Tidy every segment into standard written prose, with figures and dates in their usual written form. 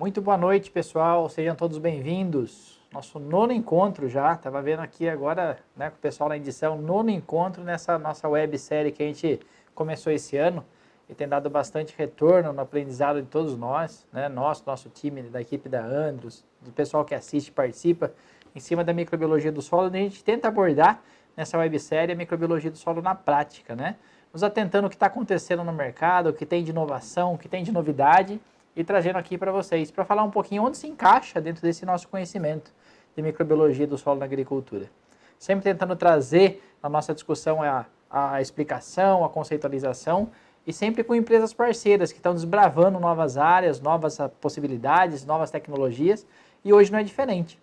Muito boa noite, pessoal. Sejam todos bem-vindos. Nosso nono encontro já. Estava vendo aqui agora, né, com o pessoal na edição, nono encontro nessa nossa websérie que a gente começou esse ano e tem dado bastante retorno no aprendizado de todos nós, né, nosso time, da equipe da Andros, do pessoal que assiste e participa, em cima da microbiologia do solo, onde a gente tenta abordar nessa websérie a microbiologia do solo na prática, né? Nos atentando o que está acontecendo no mercado, o que tem de inovação, o que tem de novidade, e trazendo aqui para vocês, para falar um pouquinho onde se encaixa dentro desse nosso conhecimento de microbiologia do solo na agricultura. Sempre tentando trazer na nossa discussão a explicação, a conceitualização, e sempre com empresas parceiras que estão desbravando novas áreas, novas possibilidades, novas tecnologias, e hoje não é diferente.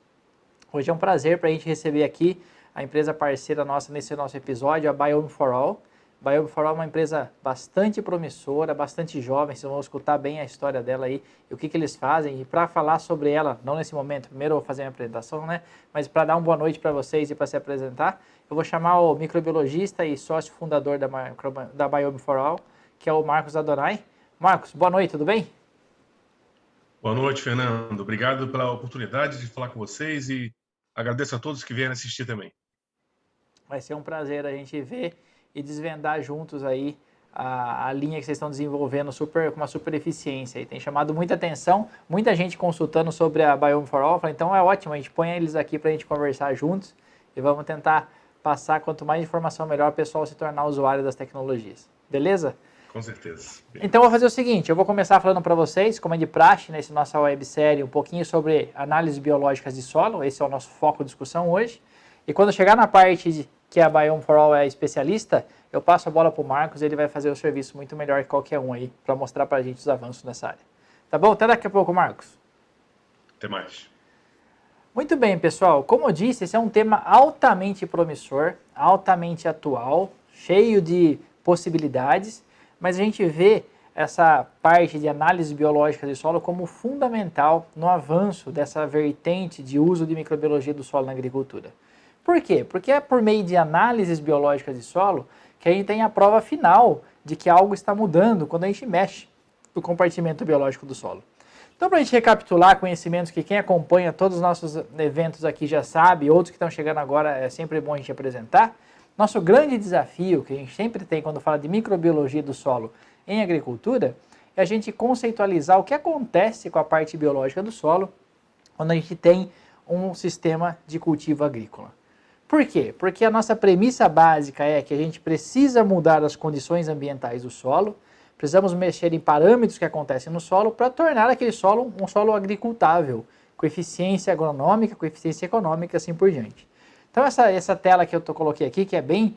Hoje é um prazer para a gente receber aqui a empresa parceira nossa nesse nosso episódio, a Biome for All. Biome for All é uma empresa bastante promissora, bastante jovem, vocês vão escutar bem a história dela aí e o que eles fazem. E para falar sobre ela, não nesse momento, primeiro eu vou fazer a apresentação, né? Mas para dar uma boa noite para vocês e para se apresentar, eu vou chamar o microbiologista e sócio fundador da Biome for All, que é o Marcos Adonai. Marcos, boa noite, tudo bem? Boa noite, Fernando. Obrigado pela oportunidade de falar com vocês e agradeço a todos que vieram assistir também. Vai ser um prazer a gente ver e desvendar juntos aí a linha que vocês estão desenvolvendo com uma super eficiência. E tem chamado muita atenção, muita gente consultando sobre a Biome for All. Então é ótimo, a gente põe eles aqui para a gente conversar juntos e vamos tentar passar, quanto mais informação melhor, o pessoal se tornar usuário das tecnologias. Beleza? Com certeza. Então eu vou fazer o seguinte, eu vou começar falando para vocês, como é de praxe nessa nossa websérie, um pouquinho sobre análises biológicas de solo. Esse é o nosso foco de discussão hoje. E quando chegar na parte que a Biome for All é especialista, eu passo a bola para o Marcos e ele vai fazer o serviço muito melhor que qualquer um aí, para mostrar para a gente os avanços nessa área. Tá bom? Até daqui a pouco, Marcos. Até mais. Muito bem, pessoal. Como eu disse, esse é um tema altamente promissor, altamente atual, cheio de possibilidades, mas a gente vê essa parte de análise biológica de solo como fundamental no avanço dessa vertente de uso de microbiologia do solo na agricultura. Por quê? Porque é por meio de análises biológicas de solo que a gente tem a prova final de que algo está mudando quando a gente mexe no compartimento biológico do solo. Então, para a gente recapitular conhecimentos que quem acompanha todos os nossos eventos aqui já sabe, outros que estão chegando agora é sempre bom a gente apresentar, nosso grande desafio que a gente sempre tem quando fala de microbiologia do solo em agricultura é a gente conceitualizar o que acontece com a parte biológica do solo quando a gente tem um sistema de cultivo agrícola. Por quê? Porque a nossa premissa básica é que a gente precisa mudar as condições ambientais do solo, precisamos mexer em parâmetros que acontecem no solo para tornar aquele solo um solo agricultável, com eficiência agronômica, com eficiência econômica, assim por diante. Então essa tela que eu coloquei aqui, que é bem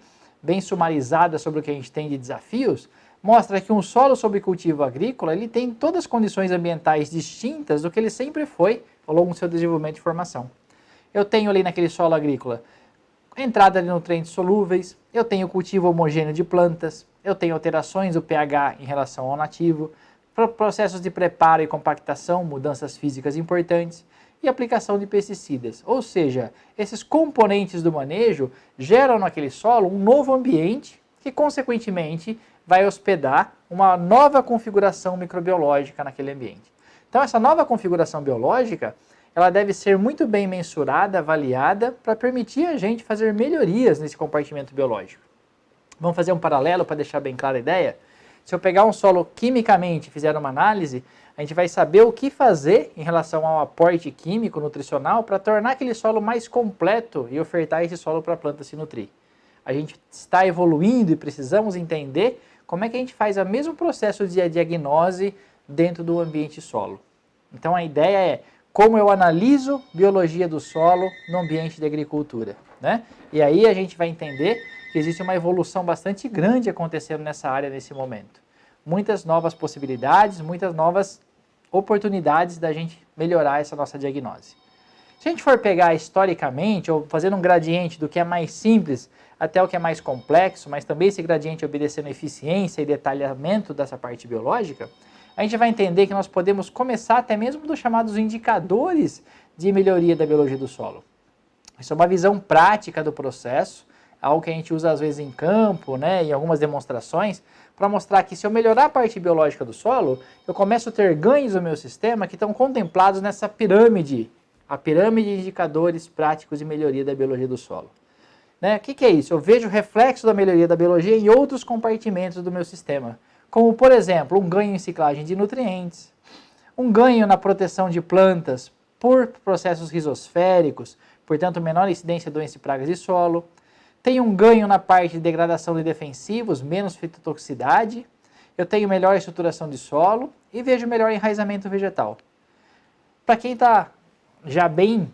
sumarizada sobre o que a gente tem de desafios, mostra que um solo sob cultivo agrícola ele tem todas as condições ambientais distintas do que ele sempre foi ao longo do seu desenvolvimento e formação. Eu tenho ali naquele solo agrícola entrada de nutrientes solúveis, eu tenho cultivo homogêneo de plantas, eu tenho alterações do pH em relação ao nativo, processos de preparo e compactação, mudanças físicas importantes e aplicação de pesticidas. Ou seja, esses componentes do manejo geram naquele solo um novo ambiente que, consequentemente, vai hospedar uma nova configuração microbiológica naquele ambiente. Então, essa nova configuração biológica ela deve ser muito bem mensurada, avaliada, para permitir a gente fazer melhorias nesse compartimento biológico. Vamos fazer um paralelo para deixar bem clara a ideia? Se eu pegar um solo quimicamente e fizer uma análise, a gente vai saber o que fazer em relação ao aporte químico, nutricional, para tornar aquele solo mais completo e ofertar esse solo para a planta se nutrir. A gente está evoluindo e precisamos entender como é que a gente faz o mesmo processo de diagnose dentro do ambiente solo. Então a ideia é como eu analiso biologia do solo no ambiente de agricultura, né? E aí a gente vai entender que existe uma evolução bastante grande acontecendo nessa área nesse momento. Muitas novas possibilidades, muitas novas oportunidades da gente melhorar essa nossa diagnose. Se a gente for pegar historicamente, ou fazendo um gradiente do que é mais simples até o que é mais complexo, mas também esse gradiente obedecendo eficiência e detalhamento dessa parte biológica, a gente vai entender que nós podemos começar até mesmo dos chamados indicadores de melhoria da biologia do solo. Isso é uma visão prática do processo, algo que a gente usa às vezes em campo, né, em algumas demonstrações, para mostrar que se eu melhorar a parte biológica do solo, eu começo a ter ganhos no meu sistema que estão contemplados nessa pirâmide, a pirâmide de indicadores práticos de melhoria da biologia do solo. Né? O que é isso? Eu vejo o reflexo da melhoria da biologia em outros compartimentos do meu sistema, como, por exemplo, um ganho em ciclagem de nutrientes, um ganho na proteção de plantas por processos rizosféricos, portanto, menor incidência de doenças e pragas de solo. Tem um ganho na parte de degradação de defensivos, menos fitotoxicidade. Eu tenho melhor estruturação de solo e vejo melhor enraizamento vegetal. Para quem está já bem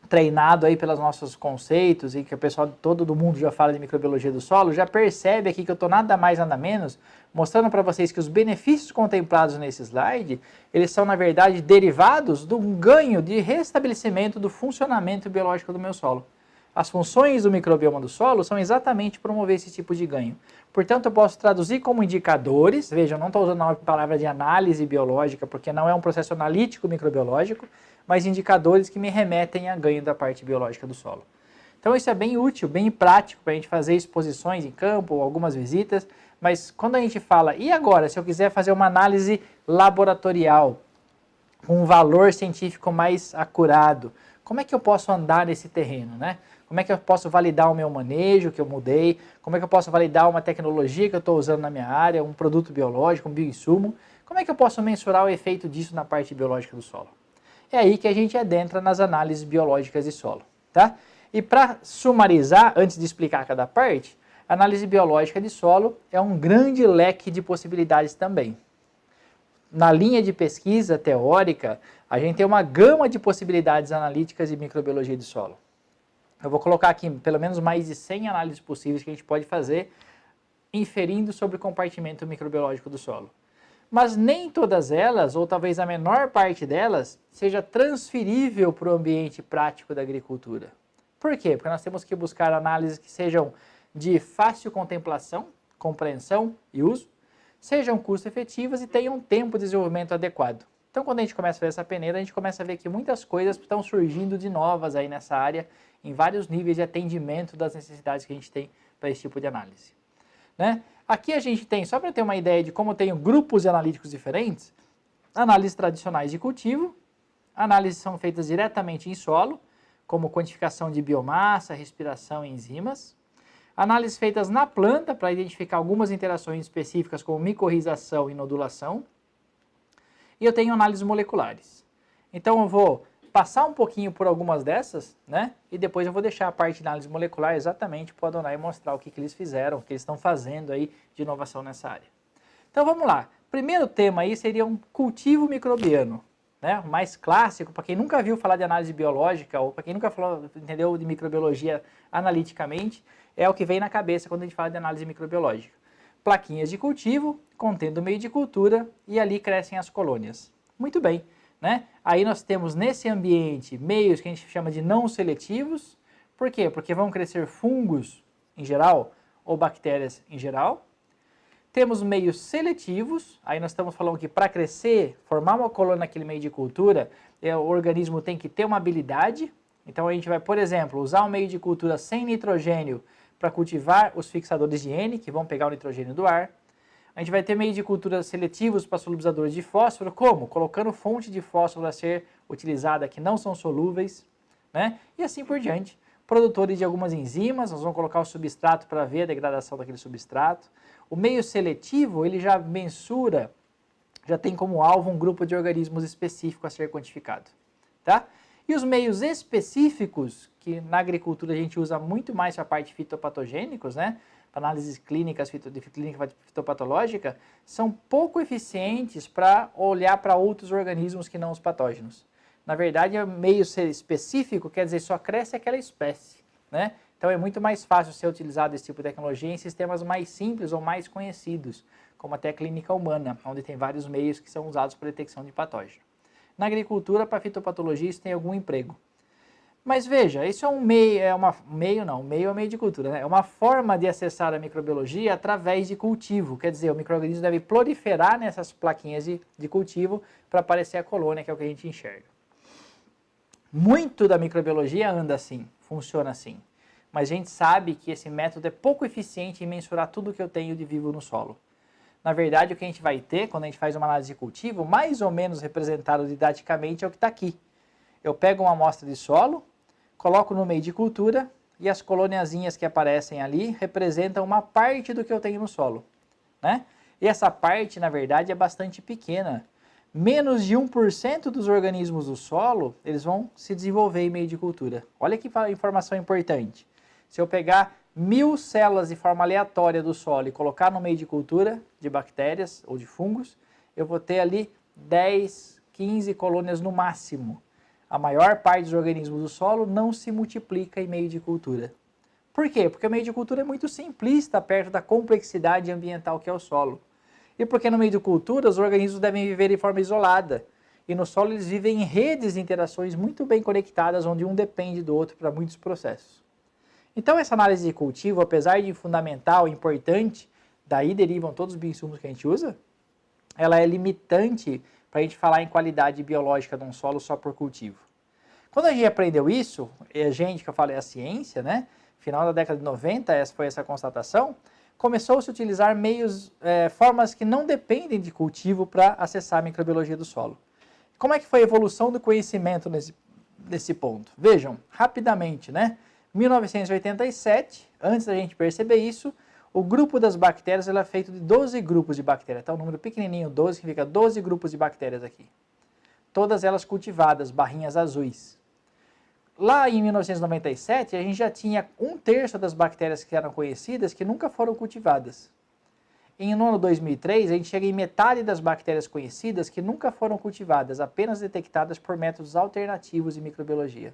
treinado aí pelos nossos conceitos e que o pessoal todo mundo já fala de microbiologia do solo, já percebe aqui que eu estou nada mais nada menos mostrando para vocês que os benefícios contemplados nesse slide, eles são na verdade derivados do ganho de restabelecimento do funcionamento biológico do meu solo. As funções do microbioma do solo são exatamente promover esse tipo de ganho. Portanto, eu posso traduzir como indicadores, veja, eu não estou usando a palavra de análise biológica, porque não é um processo analítico microbiológico, mas indicadores que me remetem a ganho da parte biológica do solo. Então isso é bem útil, bem prático para a gente fazer exposições em campo, ou algumas visitas, mas quando a gente fala, e agora, se eu quiser fazer uma análise laboratorial, com um valor científico mais acurado, como é que eu posso andar nesse terreno, né? Como é que eu posso validar o meu manejo que eu mudei? Como é que eu posso validar uma tecnologia que eu estou usando na minha área, um produto biológico, um bioinsumo? Como é que eu posso mensurar o efeito disso na parte biológica do solo? É aí que a gente adentra nas análises biológicas de solo, tá? E para sumarizar, antes de explicar cada parte, a análise biológica de solo é um grande leque de possibilidades também. Na linha de pesquisa teórica, a gente tem uma gama de possibilidades analíticas de microbiologia de solo. Eu vou colocar aqui pelo menos mais de 100 análises possíveis que a gente pode fazer, inferindo sobre o compartimento microbiológico do solo. Mas nem todas elas, ou talvez a menor parte delas, seja transferível para o ambiente prático da agricultura. Por quê? Porque nós temos que buscar análises que sejam de fácil contemplação, compreensão e uso, sejam custo-efetivas e tenham tempo de desenvolvimento adequado. Então, quando a gente começa a ver essa peneira, a gente começa a ver que muitas coisas estão surgindo de novas aí nessa área, em vários níveis de atendimento das necessidades que a gente tem para esse tipo de análise. Né? Aqui a gente tem, só para ter uma ideia de como eu tenho grupos analíticos diferentes, análises tradicionais de cultivo, análises são feitas diretamente em solo, como quantificação de biomassa, respiração e enzimas, análises feitas na planta para identificar algumas interações específicas como micorrização e nodulação, e eu tenho análises moleculares. Então eu vou passar um pouquinho por algumas dessas, né? E depois eu vou deixar a parte de análise molecular exatamente para o Adonai mostrar o que eles fizeram, o que eles estão fazendo aí de inovação nessa área. Então vamos lá. Primeiro tema aí seria um cultivo microbiano, né? O mais clássico, para quem nunca viu falar de análise biológica ou para quem nunca falou, entendeu de microbiologia analiticamente, é o que vem na cabeça quando a gente fala de análise microbiológica. Plaquinhas de cultivo, contendo o meio de cultura e ali crescem as colônias. Muito bem. Né? Aí nós temos nesse ambiente meios que a gente chama de não seletivos. Por quê? Porque vão crescer fungos em geral ou bactérias em geral. Temos meios seletivos, aí nós estamos falando que para crescer, formar uma colônia naquele meio de cultura, o organismo tem que ter uma habilidade. Então a gente vai, por exemplo, usar um meio de cultura sem nitrogênio para cultivar os fixadores de N, que vão pegar o nitrogênio do ar. A gente vai ter meio de cultura seletivos para solubilizadores de fósforo, como? Colocando fonte de fósforo a ser utilizada que não são solúveis, né? E assim por diante. Produtores de algumas enzimas, nós vamos colocar o substrato para ver a degradação daquele substrato. O meio seletivo, ele já mensura, já tem como alvo um grupo de organismos específico a ser quantificado, tá? E os meios específicos, que na agricultura a gente usa muito mais para a parte fitopatogênicos, né? Para análises clínicas, de clínica fitopatológica, são pouco eficientes para olhar para outros organismos que não os patógenos. Na verdade, meio ser específico quer dizer só cresce aquela espécie, né? Então é muito mais fácil ser utilizado esse tipo de tecnologia em sistemas mais simples ou mais conhecidos, como até a clínica humana, onde tem vários meios que são usados para detecção de patógeno. Na agricultura, para fitopatologia, isso tem algum emprego. Mas veja, isso é um meio, meio é meio de cultura, né? É uma forma de acessar a microbiologia através de cultivo, quer dizer, o micro-organismo deve proliferar nessas plaquinhas de cultivo para aparecer a colônia, que é o que a gente enxerga. Muito da microbiologia anda assim, funciona assim. mas a gente sabe que esse método é pouco eficiente em mensurar tudo que eu tenho de vivo no solo. Na verdade, o que a gente vai ter quando a gente faz uma análise de cultivo, mais ou menos representado didaticamente, é o que está aqui. Eu pego uma amostra de solo, coloco no meio de cultura e as coloniazinhas que aparecem ali representam uma parte do que eu tenho no solo, né? E essa parte, na verdade, é bastante pequena. Menos de 1% dos organismos do solo, eles vão se desenvolver em meio de cultura. Olha que informação importante. Se eu pegar 1000 células de forma aleatória do solo e colocar no meio de cultura de bactérias ou de fungos, eu vou ter ali 10, 15 colônias no máximo. A maior parte dos organismos do solo não se multiplica em meio de cultura. Por quê? Porque o meio de cultura é muito simplista perto da complexidade ambiental que é o solo. E porque no meio de cultura os organismos devem viver de forma isolada. E no solo eles vivem em redes de interações muito bem conectadas, onde um depende do outro para muitos processos. Então essa análise de cultivo, apesar de fundamental, importante, daí derivam todos os bioinsumos que a gente usa, ela é limitante para a gente falar em qualidade biológica de um solo só por cultivo. Quando a gente aprendeu isso, e a gente, que eu falei, a ciência, né? Final da década de 90, essa foi essa constatação, começou-se a utilizar formas que não dependem de cultivo para acessar a microbiologia do solo. Como é que foi a evolução do conhecimento nesse ponto? Vejam, rapidamente, né? 1987, antes da gente perceber isso, o grupo das bactérias é feito de 12 grupos de bactérias. Então, um número pequenininho, 12, significa 12 grupos de bactérias aqui. Todas elas cultivadas, barrinhas azuis. Lá em 1997, a gente já tinha 1/3 das bactérias que eram conhecidas que nunca foram cultivadas. No ano 2003, a gente chega em metade das bactérias conhecidas que nunca foram cultivadas, apenas detectadas por métodos alternativos de microbiologia.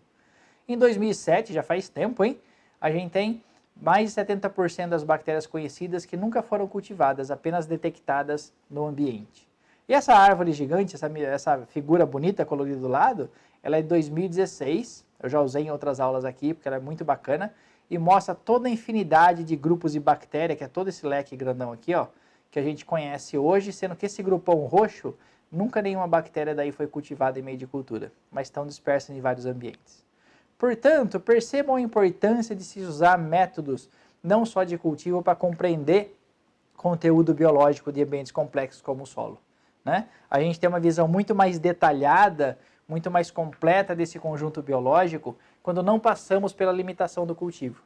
Em 2007, já faz tempo, hein? A gente tem mais de 70% das bactérias conhecidas que nunca foram cultivadas, apenas detectadas no ambiente. E essa árvore gigante, essa figura bonita colorida do lado, ela é de 2016, eu já usei em outras aulas aqui, porque ela é muito bacana, e mostra toda a infinidade de grupos de bactéria, que é todo esse leque grandão aqui, ó, que a gente conhece hoje, sendo que esse grupão roxo, nunca nenhuma bactéria daí foi cultivada em meio de cultura, mas estão dispersas em vários ambientes. Portanto, percebam a importância de se usar métodos não só de cultivo para compreender conteúdo biológico de ambientes complexos como o solo, né? A gente tem uma visão muito mais detalhada, muito mais completa desse conjunto biológico quando não passamos pela limitação do cultivo.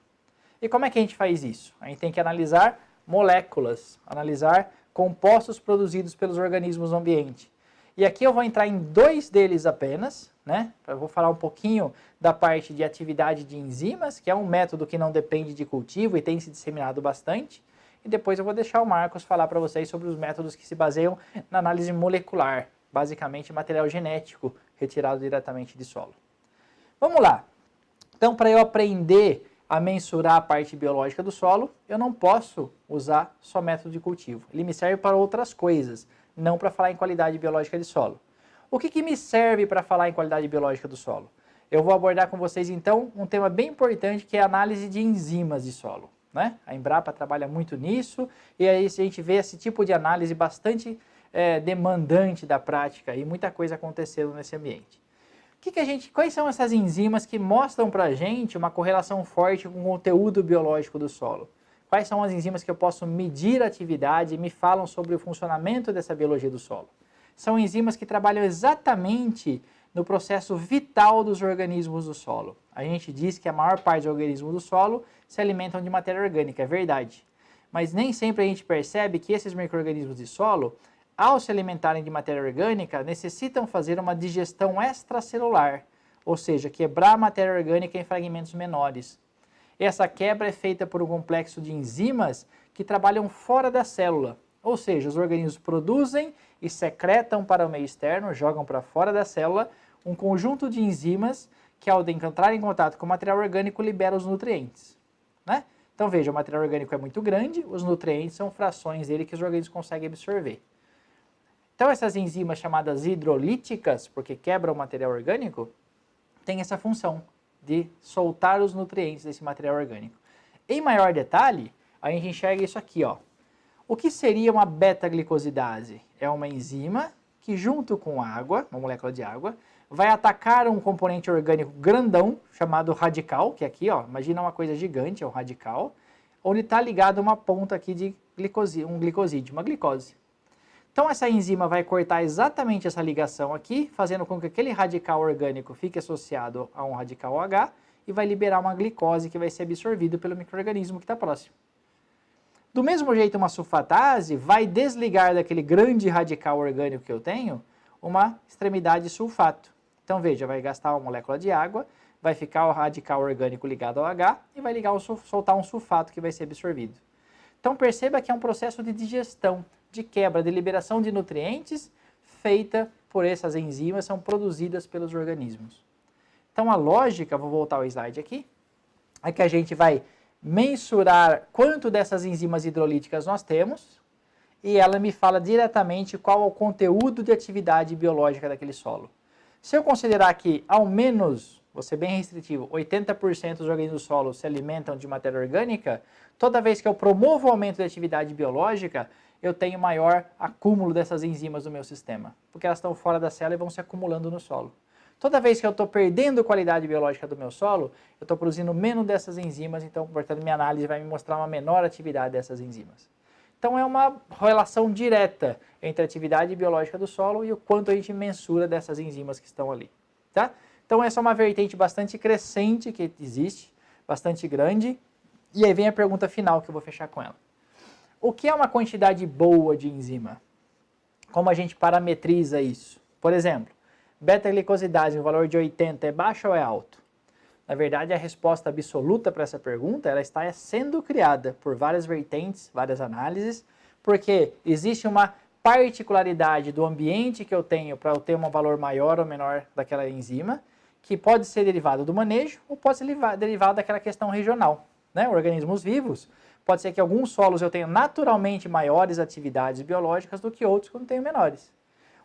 E como é que a gente faz isso? A gente tem que analisar moléculas, analisar compostos produzidos pelos organismos no ambiente. E aqui eu vou entrar em 2 deles apenas, né? Eu vou falar um pouquinho da parte de atividade de enzimas, que é um método que não depende de cultivo e tem se disseminado bastante. E depois eu vou deixar o Marcos falar para vocês sobre os métodos que se baseiam na análise molecular, basicamente material genético retirado diretamente de solo. Vamos lá. Então, para eu aprender a mensurar a parte biológica do solo, eu não posso usar só método de cultivo. Ele me serve para outras coisas, não para falar em qualidade biológica de solo. O que me serve para falar em qualidade biológica do solo? Eu vou abordar com vocês, então, um tema bem importante, que é a análise de enzimas de solo, né? A Embrapa trabalha muito nisso, e aí a gente vê esse tipo de análise bastante demandante da prática, e muita coisa acontecendo nesse ambiente. Quais são essas enzimas que mostram para a gente uma correlação forte com o conteúdo biológico do solo? Quais são as enzimas que eu posso medir a atividade e me falam sobre o funcionamento dessa biologia do solo? São enzimas que trabalham exatamente no processo vital dos organismos do solo. A gente diz que a maior parte dos organismos do solo se alimentam de matéria orgânica, é verdade. Mas nem sempre a gente percebe que esses micro-organismos de solo, ao se alimentarem de matéria orgânica, necessitam fazer uma digestão extracelular, ou seja, quebrar a matéria orgânica em fragmentos menores. Essa quebra é feita por um complexo de enzimas que trabalham fora da célula, ou seja, os organismos produzem e secretam para o meio externo, jogam para fora da célula, um conjunto de enzimas que, ao entrar em contato com o material orgânico, libera os nutrientes, né? Então veja, o material orgânico é muito grande, os nutrientes são frações dele que os organismos conseguem absorver. Então essas enzimas chamadas hidrolíticas, porque quebram o material orgânico, têm essa função de soltar os nutrientes desse material orgânico. Em maior detalhe, a gente enxerga isso aqui, ó. O que seria uma beta-glicosidase? É uma enzima que, junto com água, uma molécula de água, vai atacar um componente orgânico grandão, chamado radical, que é aqui, ó, imagina uma coisa gigante, é o radical, onde está ligado uma ponta aqui de um glicosídeo, uma glicose. Então essa enzima vai cortar exatamente essa ligação aqui, fazendo com que aquele radical orgânico fique associado a um radical OH e vai liberar uma glicose que vai ser absorvida pelo micro-organismo que está próximo. Do mesmo jeito, uma sulfatase vai desligar daquele grande radical orgânico que eu tenho uma extremidade sulfato. Então veja, vai gastar uma molécula de água, vai ficar o radical orgânico ligado ao H e vai soltar um sulfato que vai ser absorvido. Então perceba que é um processo de digestão, de quebra, de liberação de nutrientes feita por essas enzimas, são produzidas pelos organismos. Então a lógica, vou voltar ao slide aqui, é que a gente vai mensurar quanto dessas enzimas hidrolíticas nós temos e ela me fala diretamente qual é o conteúdo de atividade biológica daquele solo. Se eu considerar que ao menos, vou ser bem restritivo, 80% dos organismos do solo se alimentam de matéria orgânica, toda vez que eu promovo o aumento da atividade biológica, eu tenho maior acúmulo dessas enzimas no meu sistema, porque elas estão fora da célula e vão se acumulando no solo. Toda vez que eu estou perdendo qualidade biológica do meu solo, eu estou produzindo menos dessas enzimas, então, portanto, minha análise vai me mostrar uma menor atividade dessas enzimas. Então, é uma relação direta entre a atividade biológica do solo e o quanto a gente mensura dessas enzimas que estão ali. Tá? Então, essa é uma vertente bastante crescente que existe, bastante grande, e aí vem a pergunta final que eu vou fechar com ela. O que é uma quantidade boa de enzima? Como a gente parametriza isso? Por exemplo, beta-glicosidase, o valor de 80 é baixo ou é alto? Na verdade, a resposta absoluta para essa pergunta ela está sendo criada por várias vertentes, várias análises, porque existe uma particularidade do ambiente que eu tenho para eu ter um valor maior ou menor daquela enzima, que pode ser derivado do manejo ou pode ser derivado daquela questão regional. Né? Organismos vivos, pode ser que alguns solos eu tenha naturalmente maiores atividades biológicas do que outros que eu tenho menores.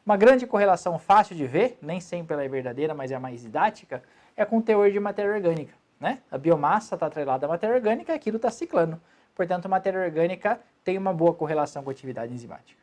Uma grande correlação fácil de ver, nem sempre ela é verdadeira, mas é a mais didática, é com o teor de matéria orgânica. Né? A biomassa está atrelada à matéria orgânica e aquilo está ciclando. Portanto, a matéria orgânica tem uma boa correlação com a atividade enzimática.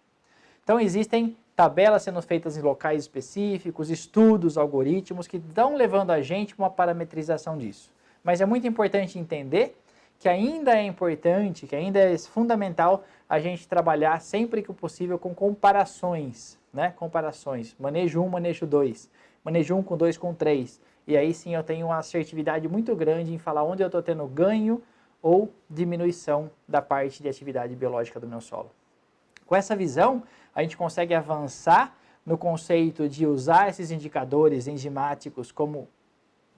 Então, existem tabelas sendo feitas em locais específicos, estudos, algoritmos que estão levando a gente para uma parametrização disso. Mas é muito importante entender que ainda é importante, que ainda é fundamental a gente trabalhar sempre que possível com comparações, né? Comparações, manejo 1, manejo 2, manejo 1 com 2 com 3, e aí sim eu tenho uma assertividade muito grande em falar onde eu estou tendo ganho ou diminuição da parte de atividade biológica do meu solo. Com essa visão, a gente consegue avançar no conceito de usar esses indicadores enzimáticos como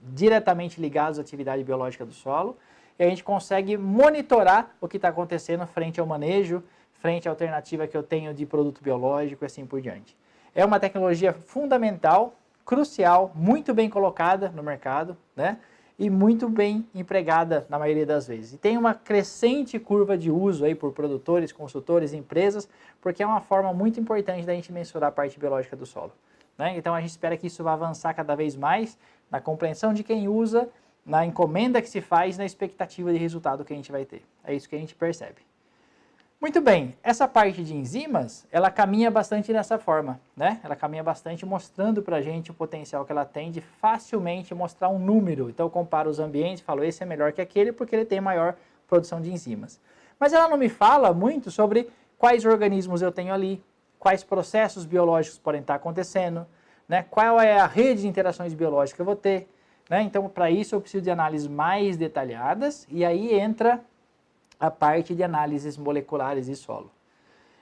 diretamente ligados à atividade biológica do solo, e a gente consegue monitorar o que está acontecendo frente ao manejo, frente à alternativa que eu tenho de produto biológico e assim por diante. É uma tecnologia fundamental, crucial, muito bem colocada no mercado, né? E muito bem empregada na maioria das vezes. E tem uma crescente curva de uso aí por produtores, consultores, empresas, porque é uma forma muito importante da gente mensurar a parte biológica do solo. Né? Então a gente espera que isso vá avançar cada vez mais na compreensão de quem usa, na encomenda que se faz, na expectativa de resultado que a gente vai ter. É isso que a gente percebe. Muito bem, essa parte de enzimas, ela caminha bastante nessa forma, né? Ela caminha bastante mostrando pra gente o potencial que ela tem de facilmente mostrar um número. Então eu comparo os ambientes e falo, esse é melhor que aquele porque ele tem maior produção de enzimas. Mas ela não me fala muito sobre quais organismos eu tenho ali, quais processos biológicos podem estar acontecendo, né? Qual é a rede de interações biológicas que eu vou ter. Né? Então, para isso, eu preciso de análises mais detalhadas e aí entra a parte de análises moleculares de solo.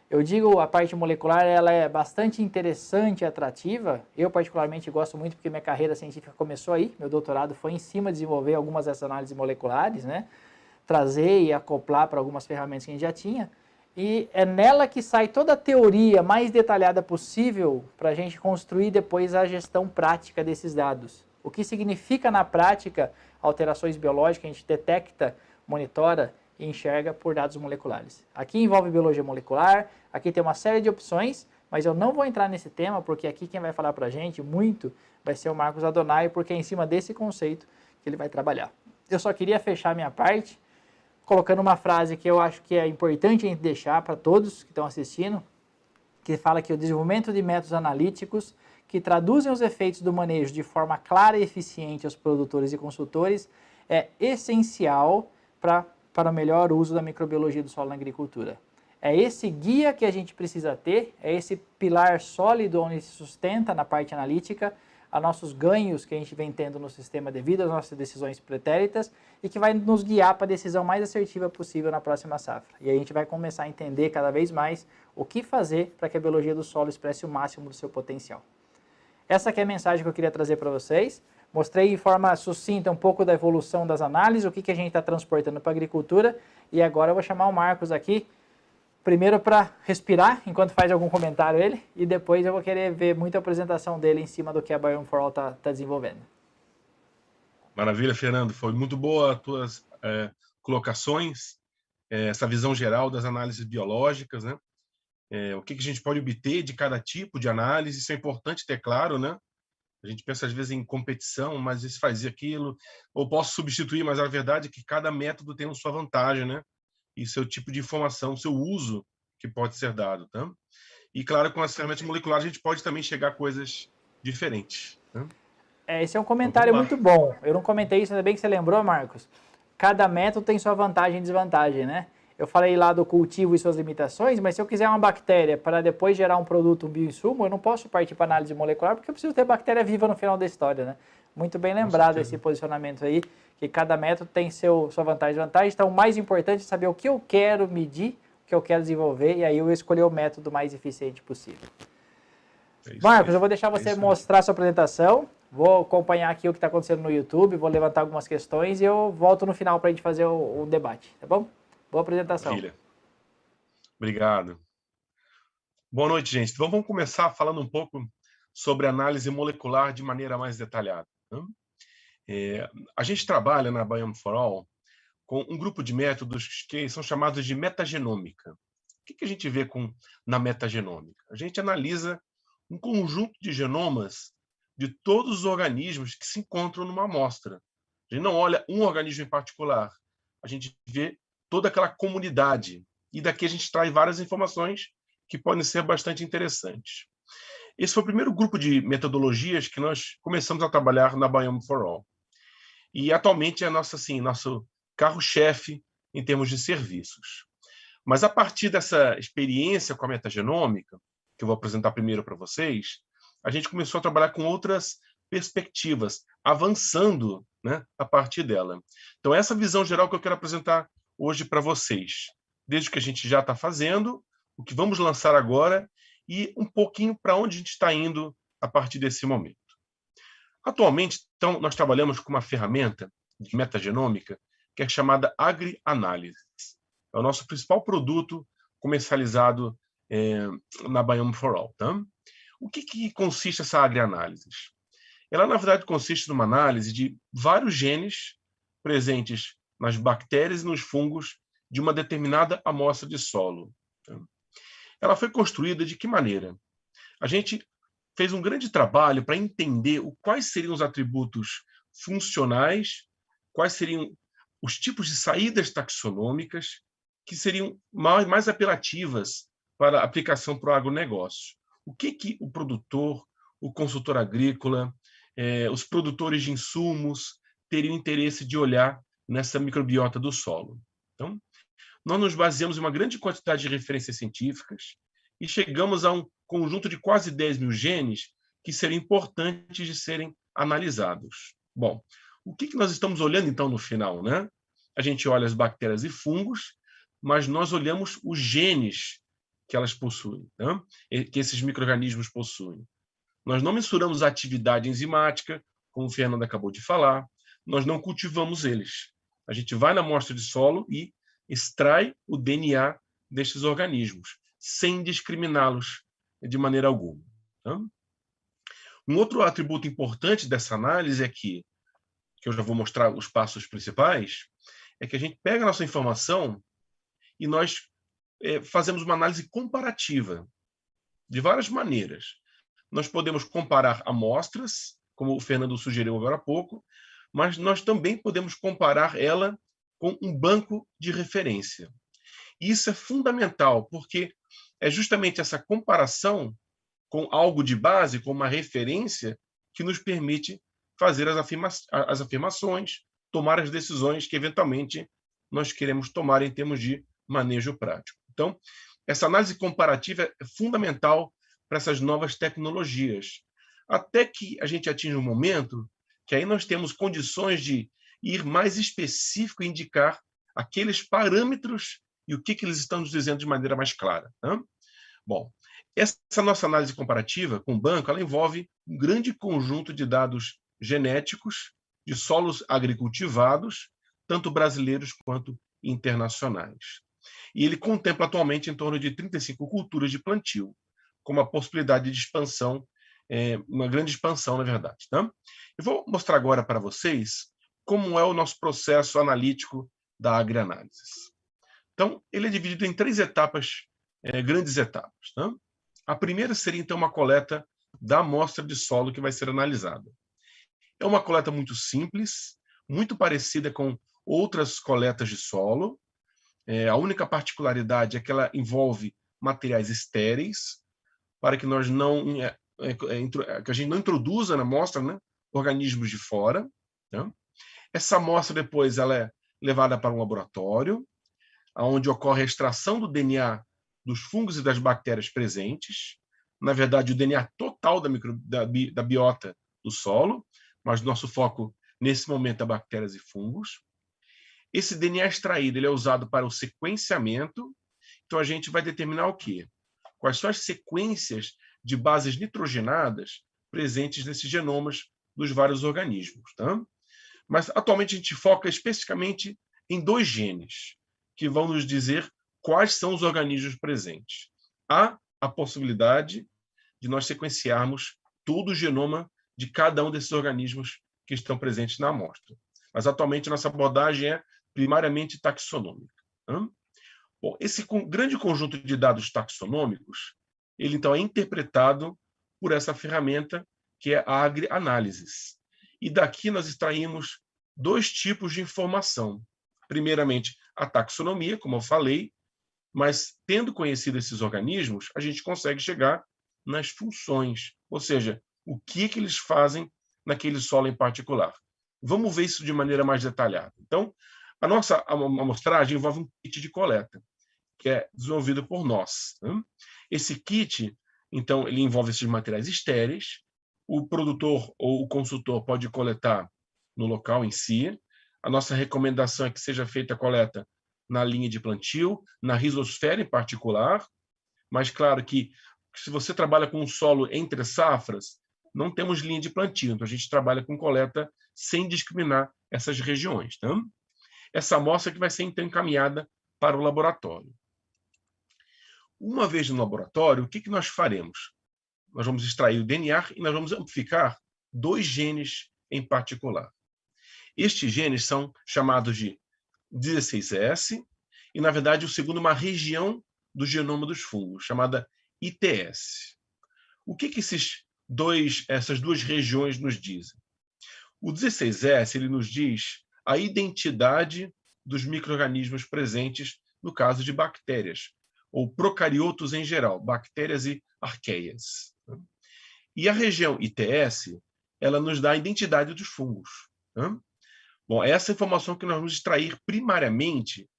Eu digo a parte molecular, ela é bastante interessante e atrativa. Eu, particularmente, gosto muito porque minha carreira científica começou aí. Meu doutorado foi em cima de desenvolver algumas dessas análises moleculares, né? Trazer e acoplar para algumas ferramentas que a gente já tinha. E é nela que sai toda a teoria mais detalhada possível para a gente construir depois a gestão prática desses dados. O que significa na prática alterações biológicas que a gente detecta, monitora e enxerga por dados moleculares. Aqui envolve biologia molecular, aqui tem uma série de opções, mas eu não vou entrar nesse tema porque aqui quem vai falar para a gente muito vai ser o Marcos Adonai, porque é em cima desse conceito que ele vai trabalhar. Eu só queria fechar minha parte colocando uma frase que eu acho que é importante a gente deixar para todos que estão assistindo, que fala que o desenvolvimento de métodos analíticos que traduzem os efeitos do manejo de forma clara e eficiente aos produtores e consultores, é essencial para o melhor uso da microbiologia do solo na agricultura. É esse guia que a gente precisa ter, é esse pilar sólido onde se sustenta na parte analítica a nossos ganhos que a gente vem tendo no sistema devido às nossas decisões pretéritas e que vai nos guiar para a decisão mais assertiva possível na próxima safra. E aí a gente vai começar a entender cada vez mais o que fazer para que a biologia do solo expresse o máximo do seu potencial. Essa aqui é a mensagem que eu queria trazer para vocês. Mostrei de forma sucinta um pouco da evolução das análises, o que a gente está transportando para a agricultura. E agora eu vou chamar o Marcos aqui, primeiro para respirar, enquanto faz algum comentário ele, e depois eu vou querer ver muita apresentação dele em cima do que a Biome for All está desenvolvendo. Maravilha, Fernando. Foi muito boa as tuas colocações, essa visão geral das análises biológicas, né? O que a gente pode obter de cada tipo de análise, isso é importante ter claro, né? A gente pensa às vezes em competição, mas isso faz aquilo, ou posso substituir, mas a verdade é que cada método tem a sua vantagem, né? E seu tipo de informação, seu uso que pode ser dado, tá? E claro, com as ferramentas moleculares a gente pode também chegar a coisas diferentes, tá? Esse é um comentário muito bom. Eu não comentei isso, ainda bem que você lembrou, Marcos. Cada método tem sua vantagem e desvantagem, né? Eu falei lá do cultivo e suas limitações, mas se eu quiser uma bactéria para depois gerar um produto, um bioinsumo, eu não posso partir para análise molecular porque eu preciso ter bactéria viva no final da história, né? Muito bem lembrado esse posicionamento aí, que cada método tem sua vantagem e desvantagem. Então, o mais importante é saber o que eu quero medir, o que eu quero desenvolver, e aí eu escolher o método mais eficiente possível. Marcos, eu vou deixar você mostrar a sua apresentação, vou acompanhar aqui o que está acontecendo no YouTube, vou levantar algumas questões e eu volto no final para a gente fazer o debate, tá bom? Boa apresentação. Maravilha. Obrigado. Boa noite, gente. Então, vamos começar falando um pouco sobre análise molecular de maneira mais detalhada, né? A gente trabalha na Biome for All com um grupo de métodos que são chamados de metagenômica. O que a gente vê na metagenômica? A gente analisa um conjunto de genomas de todos os organismos que se encontram numa amostra. A gente não olha um organismo em particular, a gente vê toda aquela comunidade, e daqui a gente extrai várias informações que podem ser bastante interessantes. Esse foi o primeiro grupo de metodologias que nós começamos a trabalhar na Biome for All. E atualmente é nosso carro-chefe em termos de serviços. Mas a partir dessa experiência com a metagenômica, que eu vou apresentar primeiro para vocês, a gente começou a trabalhar com outras perspectivas, avançando, né, a partir dela. Então, essa visão geral que eu quero apresentar hoje para vocês, desde o que a gente já está fazendo, o que vamos lançar agora e um pouquinho para onde a gente está indo a partir desse momento. Atualmente, então, nós trabalhamos com uma ferramenta de metagenômica que é chamada AgriAnalysis. É o nosso principal produto comercializado na Biome for All. Tá? O que consiste essa AgriAnalysis? Ela, na verdade, consiste numa análise de vários genes presentes nas bactérias e nos fungos de uma determinada amostra de solo. Tá? Ela foi construída de que maneira? A gente fez um grande trabalho para entender quais seriam os atributos funcionais, quais seriam os tipos de saídas taxonômicas que seriam mais apelativas para a aplicação para o agronegócio. O que o produtor, o consultor agrícola, os produtores de insumos teriam interesse de olhar nessa microbiota do solo. Então, nós nos baseamos em uma grande quantidade de referências científicas e chegamos a um conjunto de quase 10 mil genes que seriam importantes de serem analisados. Bom, o que nós estamos olhando, então, no final, né? A gente olha as bactérias e fungos, mas nós olhamos os genes que elas possuem, né? Que esses micro-organismos possuem. Nós não mensuramos a atividade enzimática, como o Fernando acabou de falar, nós não cultivamos eles. A gente vai na amostra de solo e extrai o DNA destes organismos, sem discriminá-los de maneira alguma. Tá? Um outro atributo importante dessa análise é que eu já vou mostrar os passos principais, é que a gente pega a nossa informação e nós fazemos uma análise comparativa, de várias maneiras. Nós podemos comparar amostras, como o Fernando sugeriu agora há pouco, mas nós também podemos comparar ela com um banco de referência. E isso é fundamental, porque é justamente essa comparação com algo de base, com uma referência que nos permite fazer as afirmações, tomar as decisões que, eventualmente, nós queremos tomar em termos de manejo prático. Então, essa análise comparativa é fundamental para essas novas tecnologias, até que a gente atinja um momento que aí nós temos condições de ir mais específico e indicar aqueles parâmetros e o que eles estão nos dizendo de maneira mais clara. Né? Bom, essa nossa análise comparativa com o banco, ela envolve um grande conjunto de dados genéticos de solos agricultivados, tanto brasileiros quanto internacionais. E ele contempla atualmente em torno de 35 culturas de plantio, com uma possibilidade de expansão, uma grande expansão, na verdade. Tá? Eu vou mostrar agora para vocês como é o nosso processo analítico da agrianálise. Então, ele é dividido em 3 etapas, grandes etapas. Tá? A primeira seria, então, uma coleta da amostra de solo que vai ser analisada. É uma coleta muito simples, muito parecida com outras coletas de solo. A única particularidade é que ela envolve materiais estéreis, para que nós não que a gente não introduza na amostra, né, organismos de fora. Né? Essa amostra depois ela é levada para um laboratório, onde ocorre a extração do DNA dos fungos e das bactérias presentes, na verdade o DNA total da biota do solo, mas nosso foco nesse momento é bactérias e fungos. Esse DNA extraído ele é usado para o sequenciamento, então a gente vai determinar o quê? Quais são as sequências de bases nitrogenadas presentes nesses genomas dos vários organismos. Tá? Mas atualmente a gente foca especificamente em 2 genes, que vão nos dizer quais são os organismos presentes. Há a possibilidade de nós sequenciarmos todo o genoma de cada um desses organismos que estão presentes na amostra. Mas atualmente nossa abordagem é primariamente taxonômica. Bom, esse grande conjunto de dados taxonômicos, ele então é interpretado por essa ferramenta que é a agrianálise. E daqui nós extraímos 2 tipos de informação. Primeiramente, a taxonomia, como eu falei, mas tendo conhecido esses organismos, a gente consegue chegar nas funções, ou seja, o que eles fazem naquele solo em particular. Vamos ver isso de maneira mais detalhada. Então, a nossa amostragem envolve um kit de coleta, que é desenvolvido por nós. Né? Esse kit, então, ele envolve esses materiais estéreis. O produtor ou o consultor pode coletar no local em si. A nossa recomendação é que seja feita a coleta na linha de plantio, na rizosfera em particular, mas claro que se você trabalha com um solo entre safras, não temos linha de plantio, então a gente trabalha com coleta sem discriminar essas regiões. Tá? Essa amostra que vai ser então encaminhada para o laboratório. Uma vez no laboratório, o que nós faremos? Nós vamos extrair o DNA e nós vamos amplificar 2 genes em particular. Estes genes são chamados de 16S e, na verdade, o segundo uma região do genoma dos fungos, chamada ITS. O que essas 2 regiões nos dizem? O 16S ele nos diz a identidade dos micro-organismos presentes no caso de bactérias, ou procariotos em geral, bactérias e arqueias. E a região ITS, ela nos dá a identidade dos fungos. Bom, essa é a informação que nós vamos extrair primariamente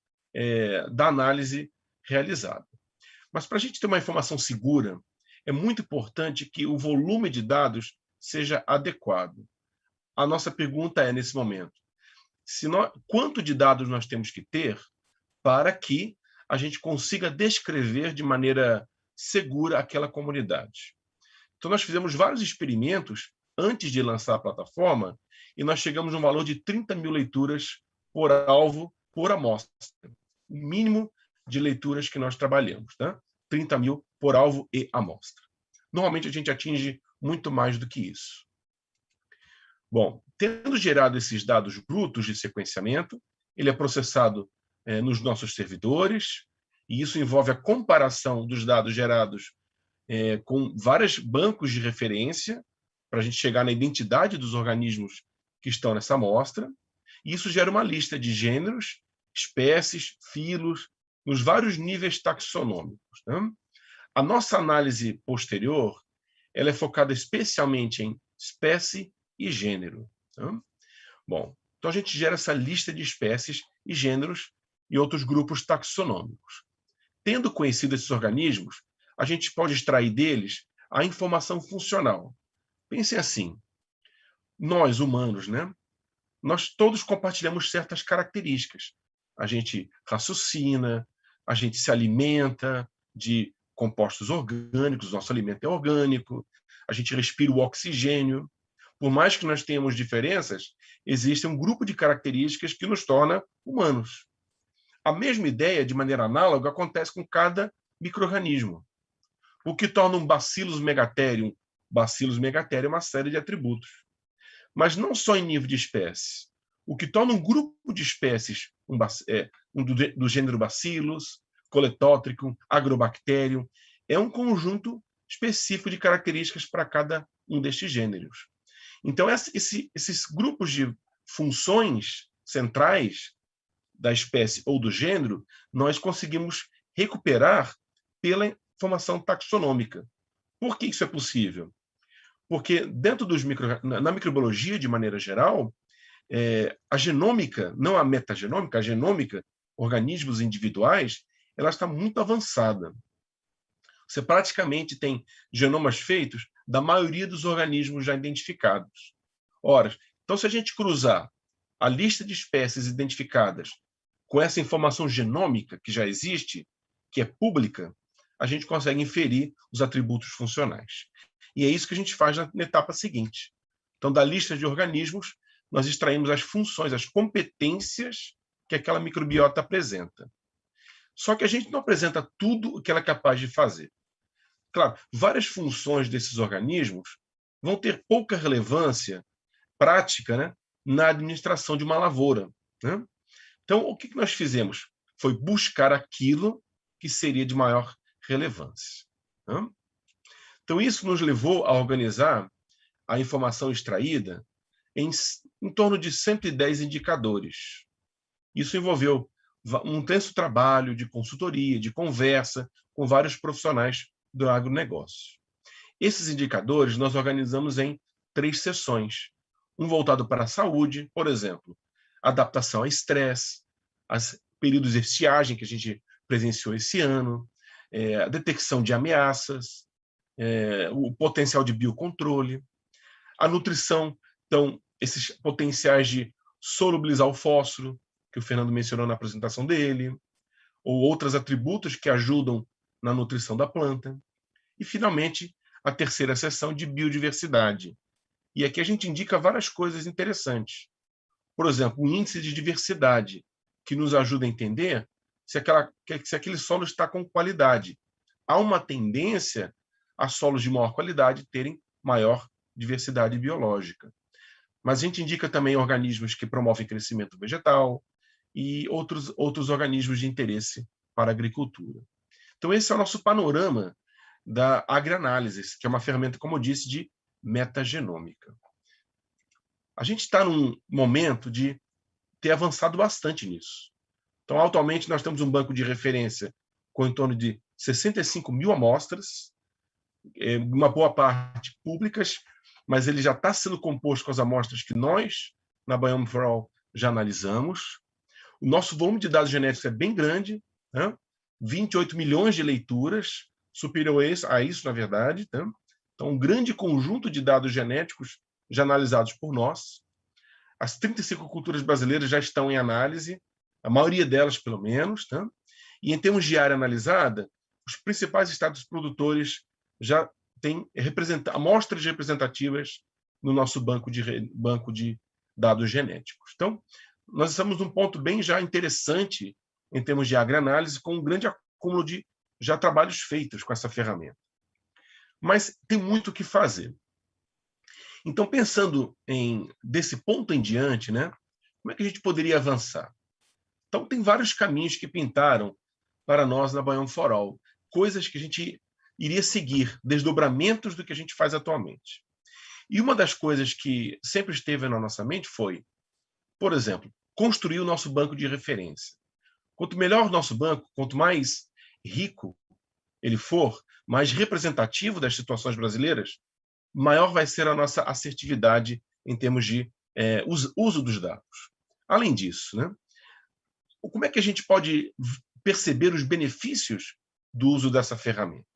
da análise realizada. Mas para a gente ter uma informação segura, é muito importante que o volume de dados seja adequado. A nossa pergunta é, nesse momento, quanto de dados nós temos que ter para que a gente consiga descrever de maneira segura aquela comunidade. Então, nós fizemos vários experimentos antes de lançar a plataforma e nós chegamos a um valor de 30 mil leituras por alvo, por amostra. O mínimo de leituras que nós trabalhamos. Tá? 30 mil por alvo e amostra. Normalmente, a gente atinge muito mais do que isso. Bom, tendo gerado esses dados brutos de sequenciamento, ele é processado nos nossos servidores, e isso envolve a comparação dos dados gerados com vários bancos de referência, para a gente chegar na identidade dos organismos que estão nessa amostra, e isso gera uma lista de gêneros, espécies, filos, nos vários níveis taxonômicos. Né? A nossa análise posterior ela é focada especialmente em espécie e gênero. Tá? Bom, então a gente gera essa lista de espécies e gêneros e outros grupos taxonômicos. Tendo conhecido esses organismos, a gente pode extrair deles a informação funcional. Pense assim, nós humanos, né? Nós todos compartilhamos certas características. A gente raciocina, a gente se alimenta de compostos orgânicos, nosso alimento é orgânico, a gente respira o oxigênio. Por mais que nós tenhamos diferenças, existe um grupo de características que nos torna humanos. A mesma ideia, de maneira análoga, acontece com cada micro-organismo. O que torna um Bacillus megatherium é uma série de atributos. Mas não só em nível de espécie. O que torna um grupo de espécies do gênero Bacillus, Coletótricum, Agrobacterium, é um conjunto específico de características para cada um destes gêneros. Então, esses grupos de funções centrais da espécie ou do gênero, nós conseguimos recuperar pela informação taxonômica. Por que isso é possível? Porque dentro na microbiologia, de maneira geral, a genômica, não a metagenômica, a genômica, organismos individuais, ela está muito avançada. Você praticamente tem genomas feitos da maioria dos organismos já identificados. Ora, então se a gente cruzar a lista de espécies identificadas com essa informação genômica que já existe, que é pública, a gente consegue inferir os atributos funcionais. E é isso que a gente faz na etapa seguinte. Então, da lista de organismos, nós extraímos as funções, as competências que aquela microbiota apresenta. Só que a gente não apresenta tudo o que ela é capaz de fazer. Claro, várias funções desses organismos vão ter pouca relevância prática, né, na administração de uma lavoura. Né? Então, o que nós fizemos? Foi buscar aquilo que seria de maior relevância. Né? Então, isso nos levou a organizar a informação extraída em torno de 110 indicadores. Isso envolveu um intenso trabalho de consultoria, de conversa com vários profissionais do agronegócio. Esses indicadores nós organizamos em 3 seções. Um voltado para a saúde, por exemplo, adaptação a estresse, os períodos de estiagem que a gente presenciou esse ano, a detecção de ameaças, o potencial de biocontrole, a nutrição, então, esses potenciais de solubilizar o fósforo, que o Fernando mencionou na apresentação dele, ou outros atributos que ajudam na nutrição da planta. E, finalmente, a terceira seção de biodiversidade. E aqui a gente indica várias coisas interessantes. Por exemplo, o índice de diversidade, que nos ajuda a entender se aquele solo está com qualidade. Há uma tendência a solos de maior qualidade terem maior diversidade biológica. Mas a gente indica também organismos que promovem crescimento vegetal e outros organismos de interesse para a agricultura. Então, esse é o nosso panorama da agrianálise, que é uma ferramenta, como eu disse, de metagenômica. A gente está num momento de ter avançado bastante nisso. Então, atualmente, nós temos um banco de referência com em torno de 65 mil amostras, uma boa parte públicas, mas ele já está sendo composto com as amostras que nós, na Biome for All, já analisamos. O nosso volume de dados genéticos é bem grande, né? 28 milhões de leituras, superior a isso, na verdade. Né? Então, um grande conjunto de dados genéticos já analisados por nós. As 35 culturas brasileiras já estão em análise, a maioria delas, pelo menos. Tá? E, em termos de área analisada, os principais estados produtores já têm amostras representativas no nosso banco de dados genéticos. Então, nós estamos num ponto bem já interessante em termos de agroanálise, com um grande acúmulo de já trabalhos feitos com essa ferramenta. Mas tem muito o que fazer. Então, pensando desse ponto em diante, né, como é que a gente poderia avançar? Então, tem vários caminhos que pintaram para nós na Biome for All, coisas que a gente iria seguir, desdobramentos do que a gente faz atualmente. E uma das coisas que sempre esteve na nossa mente foi, por exemplo, construir o nosso banco de referência. Quanto melhor o nosso banco, quanto mais rico ele for mais representativo das situações brasileiras, maior vai ser a nossa assertividade em termos de uso dos dados. Além disso, né, como é que a gente pode perceber os benefícios do uso dessa ferramenta?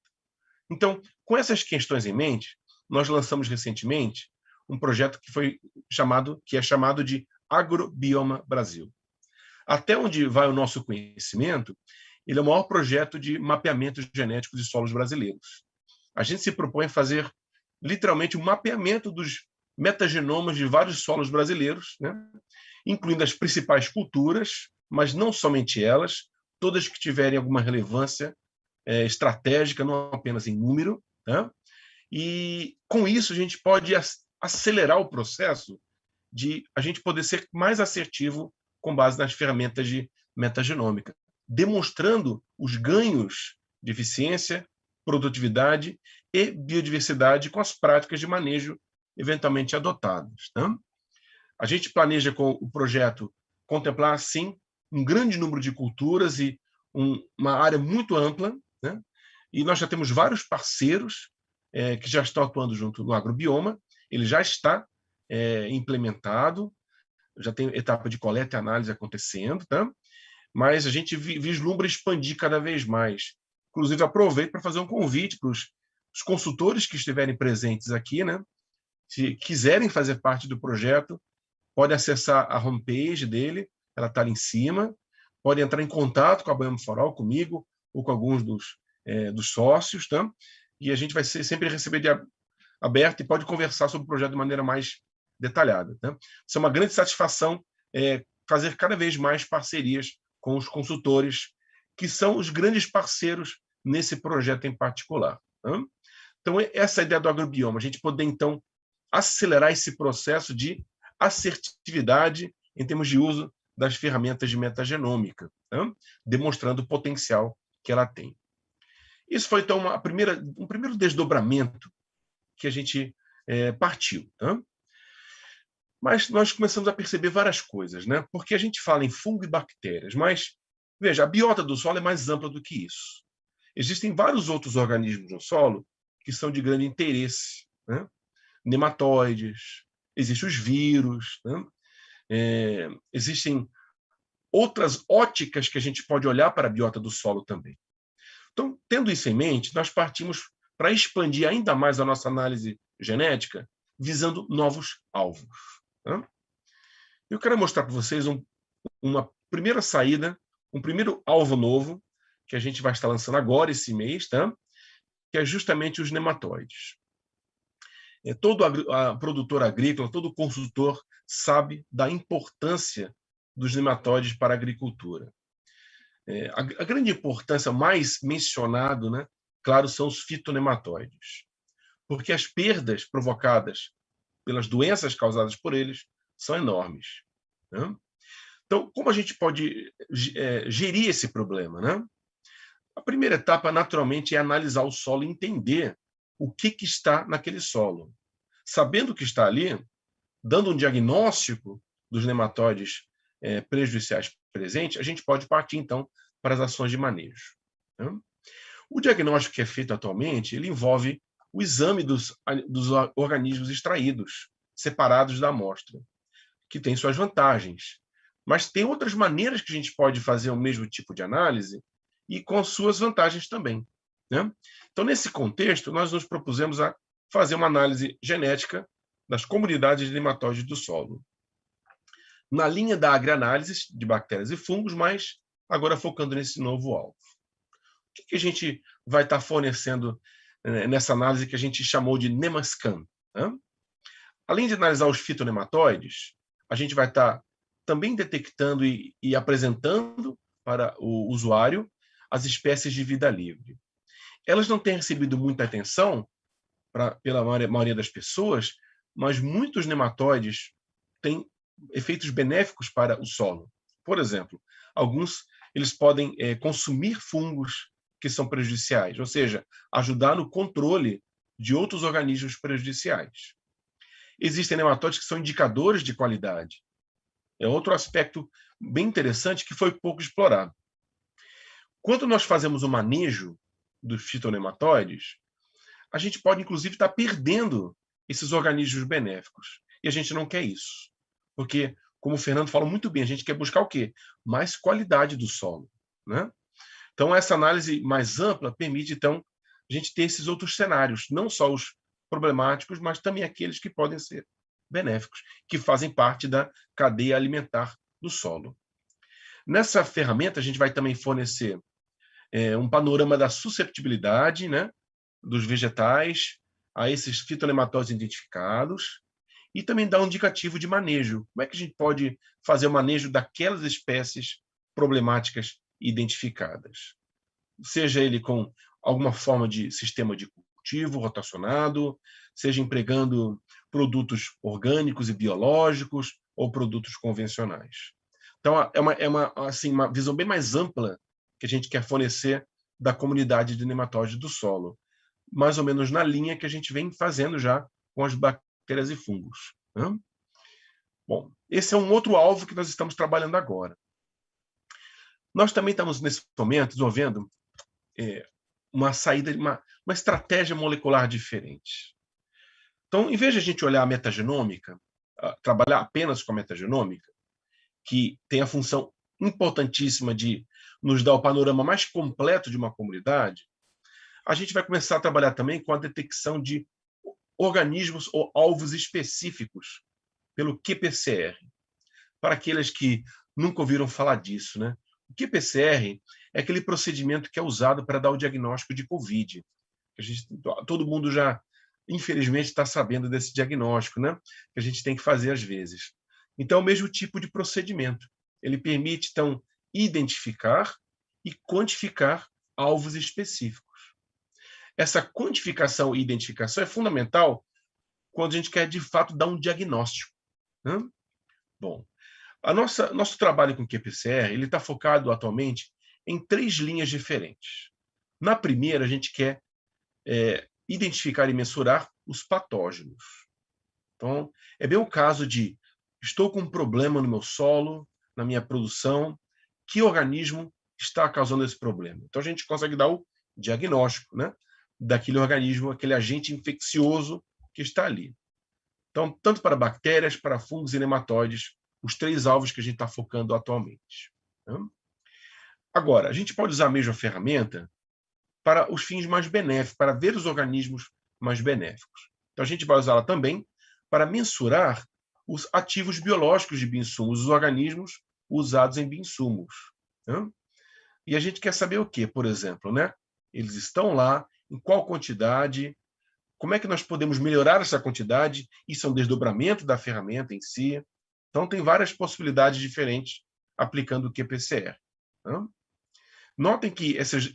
Então, com essas questões em mente, nós lançamos recentemente um projeto que é chamado de Agrobioma Brasil. Até onde vai o nosso conhecimento, ele é o maior projeto de mapeamento genético de solos brasileiros. A gente se propõe a fazer, literalmente, um mapeamento dos metagenomas de vários solos brasileiros, né? Incluindo as principais culturas, mas não somente elas, todas que tiverem alguma relevância estratégica, não apenas em número, né? E, com isso, a gente pode acelerar o processo de a gente poder ser mais assertivo com base nas ferramentas de metagenômica, demonstrando os ganhos de eficiência, produtividade e biodiversidade com as práticas de manejo eventualmente adotadas. Né? A gente planeja com o projeto contemplar, sim, um grande número de culturas e uma área muito ampla, né? E nós já temos vários parceiros que já estão atuando junto no agrobioma, ele já está implementado, já tem etapa de coleta e análise acontecendo, tá? Mas a gente vislumbra expandir cada vez mais. Inclusive, aproveito para fazer um convite para os consultores que estiverem presentes aqui, né? Se quiserem fazer parte do projeto, pode acessar a homepage dele, ela está ali em cima, pode entrar em contato com a Biome for All, comigo, ou com alguns dos sócios, tá? E a gente vai sempre receber de aberto e pode conversar sobre o projeto de maneira mais detalhada. Tá? Isso é uma grande satisfação fazer cada vez mais parcerias com os consultores, que são os grandes parceiros nesse projeto em particular. Tá? Então, essa é a ideia do agrobioma, a gente poder, então, acelerar esse processo de assertividade em termos de uso das ferramentas de metagenômica, tá? Demonstrando o potencial que ela tem. Isso foi, então, um primeiro desdobramento que a gente partiu. Tá? Mas nós começamos a perceber várias coisas, né? Porque a gente fala em fungo e bactérias, mas, veja, a biota do solo é mais ampla do que isso. Existem vários outros organismos no solo que são de grande interesse, né? Nematóides, existem os vírus, né? Existem outras óticas que a gente pode olhar para a biota do solo também. Então, tendo isso em mente, nós partimos para expandir ainda mais a nossa análise genética, visando novos alvos. Tá? Eu quero mostrar para vocês uma primeira saída, um primeiro alvo novo, que a gente vai estar lançando agora, esse mês, tá? Que é justamente os nematóides. Todo produtor agrícola, todo consultor sabe da importância dos nematóides para a agricultura. A grande importância mais mencionado, né, claro, são os fitonematóides, porque as perdas provocadas pelas doenças causadas por eles são enormes. Né? Então, como a gente pode gerir esse problema? Né? A primeira etapa, naturalmente, é analisar o solo e entender o que está naquele solo. Sabendo o que está ali, dando um diagnóstico dos nematóides prejudiciais presentes, a gente pode partir, então, para as ações de manejo. Né? O diagnóstico que é feito atualmente, ele envolve o exame dos organismos extraídos, separados da amostra, que tem suas vantagens. Mas tem outras maneiras que a gente pode fazer o mesmo tipo de análise e com suas vantagens também. Né? Então, nesse contexto, nós nos propusemos a fazer uma análise genética das comunidades de nematóides do solo. Na linha da agrianálise de bactérias e fungos, mas agora focando nesse novo alvo. O que a gente vai estar fornecendo nessa análise que a gente chamou de NemaScan? Né? Além de analisar os fitonematóides, a gente vai estar também detectando e apresentando para o usuário as espécies de vida livre. Elas não têm recebido muita atenção pela maioria das pessoas, mas muitos nematóides têm efeitos benéficos para o solo. Por exemplo, alguns eles podem consumir fungos que são prejudiciais, ou seja, ajudar no controle de outros organismos prejudiciais. Existem nematóides que são indicadores de qualidade. É outro aspecto bem interessante que foi pouco explorado. Quando nós fazemos o manejo dos fitonematóides, a gente pode, inclusive, estar perdendo esses organismos benéficos. E a gente não quer isso. Porque, como o Fernando falou muito bem, a gente quer buscar o quê? Mais qualidade do solo, né? Então, essa análise mais ampla permite, então, a gente ter esses outros cenários, não só os problemáticos, mas também aqueles que podem ser benéficos, que fazem parte da cadeia alimentar do solo. Nessa ferramenta, a gente vai também fornecer um panorama da susceptibilidade, né, dos vegetais a esses fitonematóides identificados e também dar um indicativo de manejo. Como é que a gente pode fazer o manejo daquelas espécies problemáticas identificadas? Seja ele com alguma forma de sistema de cultivo rotacionado, seja empregando produtos orgânicos e biológicos ou produtos convencionais. Então, assim, uma visão bem mais ampla que a gente quer fornecer da comunidade de nematóides do solo, mais ou menos na linha que a gente vem fazendo já com as bactérias e fungos, né? Bom, esse é um outro alvo que nós estamos trabalhando agora. Nós também estamos, nesse momento, desenvolvendo uma saída, uma estratégia molecular diferente. Então, em vez de a gente olhar a metagenômica, trabalhar apenas com a metagenômica, que tem a função importantíssima de nos dar o panorama mais completo de uma comunidade, a gente vai começar a trabalhar também com a detecção de organismos ou alvos específicos pelo qPCR. Para aqueles que nunca ouviram falar disso, né? O qPCR é aquele procedimento que é usado para dar o diagnóstico de COVID. Todo mundo já, infelizmente, está sabendo desse diagnóstico, né? Que a gente tem que fazer às vezes. Então, é o mesmo tipo de procedimento. Ele permite, então, identificar e quantificar alvos específicos. Essa quantificação e identificação é fundamental quando a gente quer, de fato, dar um diagnóstico, né? Bom, nosso trabalho com qPCR está focado atualmente em 3 linhas diferentes. Na primeira, a gente quer identificar e mensurar os patógenos. Então, é bem o caso de estou com um problema no meu solo, na minha produção, que organismo está causando esse problema? Então, a gente consegue dar o diagnóstico, né, daquele organismo, aquele agente infeccioso que está ali. Então, tanto para bactérias, para fungos e nematóides, os 3 alvos que a gente está focando atualmente, né? Agora, a gente pode usar a mesma ferramenta para os fins mais benéficos, para ver os organismos mais benéficos. Então, a gente vai usá-la também para mensurar os ativos biológicos de bioinsumos, os organismos usados em bioinsumos, né? E a gente quer saber o quê, por exemplo, né? Eles estão lá, em qual quantidade, como é que nós podemos melhorar essa quantidade? Isso é um desdobramento da ferramenta em si. Então, tem várias possibilidades diferentes aplicando o qPCR, né? Notem que essas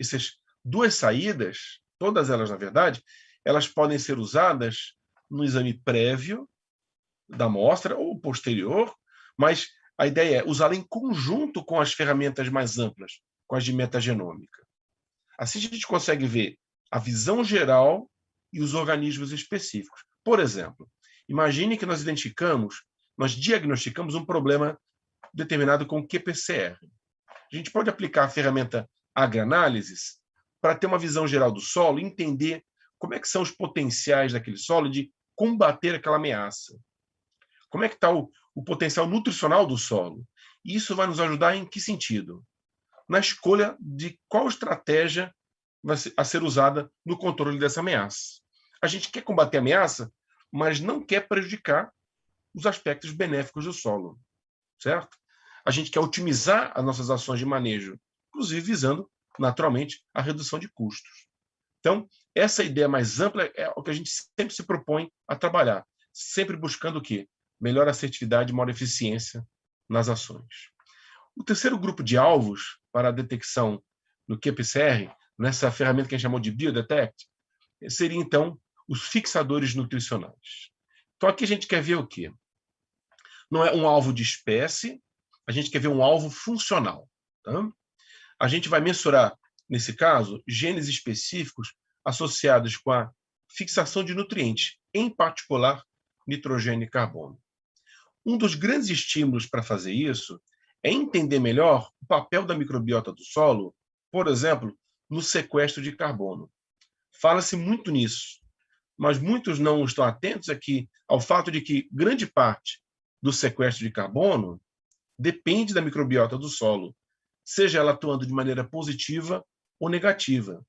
2 saídas, todas elas, na verdade, elas podem ser usadas no exame prévio da amostra ou posterior, mas a ideia é usá-la em conjunto com as ferramentas mais amplas, com as de metagenômica. Assim a gente consegue ver a visão geral e os organismos específicos. Por exemplo, imagine que nós diagnosticamos um problema determinado com qPCR. A gente pode aplicar a ferramenta AgriAnalysis para ter uma visão geral do solo e entender como é que são os potenciais daquele solo de combater aquela ameaça. Como é que está o potencial nutricional do solo? E isso vai nos ajudar em que sentido? Na escolha de qual estratégia vai a ser usada no controle dessa ameaça. A gente quer combater a ameaça, mas não quer prejudicar os aspectos benéficos do solo, certo? A gente quer otimizar as nossas ações de manejo, inclusive visando, naturalmente, a redução de custos. Então, essa ideia mais ampla é o que a gente sempre se propõe a trabalhar, sempre buscando o quê? Melhor assertividade e maior eficiência nas ações. O terceiro grupo de alvos para a detecção no qPCR, nessa ferramenta que a gente chamou de BioDetect, seria, então, os fixadores nutricionais. Então, aqui a gente quer ver o quê? Não é um alvo de espécie, a gente quer ver um alvo funcional, tá? A gente vai mensurar, nesse caso, genes específicos associados com a fixação de nutrientes, em particular, nitrogênio e carbono. Um dos grandes estímulos para fazer isso é entender melhor o papel da microbiota do solo, por exemplo, no sequestro de carbono. Fala-se muito nisso, mas muitos não estão atentos aqui ao fato de que grande parte do sequestro de carbono depende da microbiota do solo, seja ela atuando de maneira positiva ou negativa.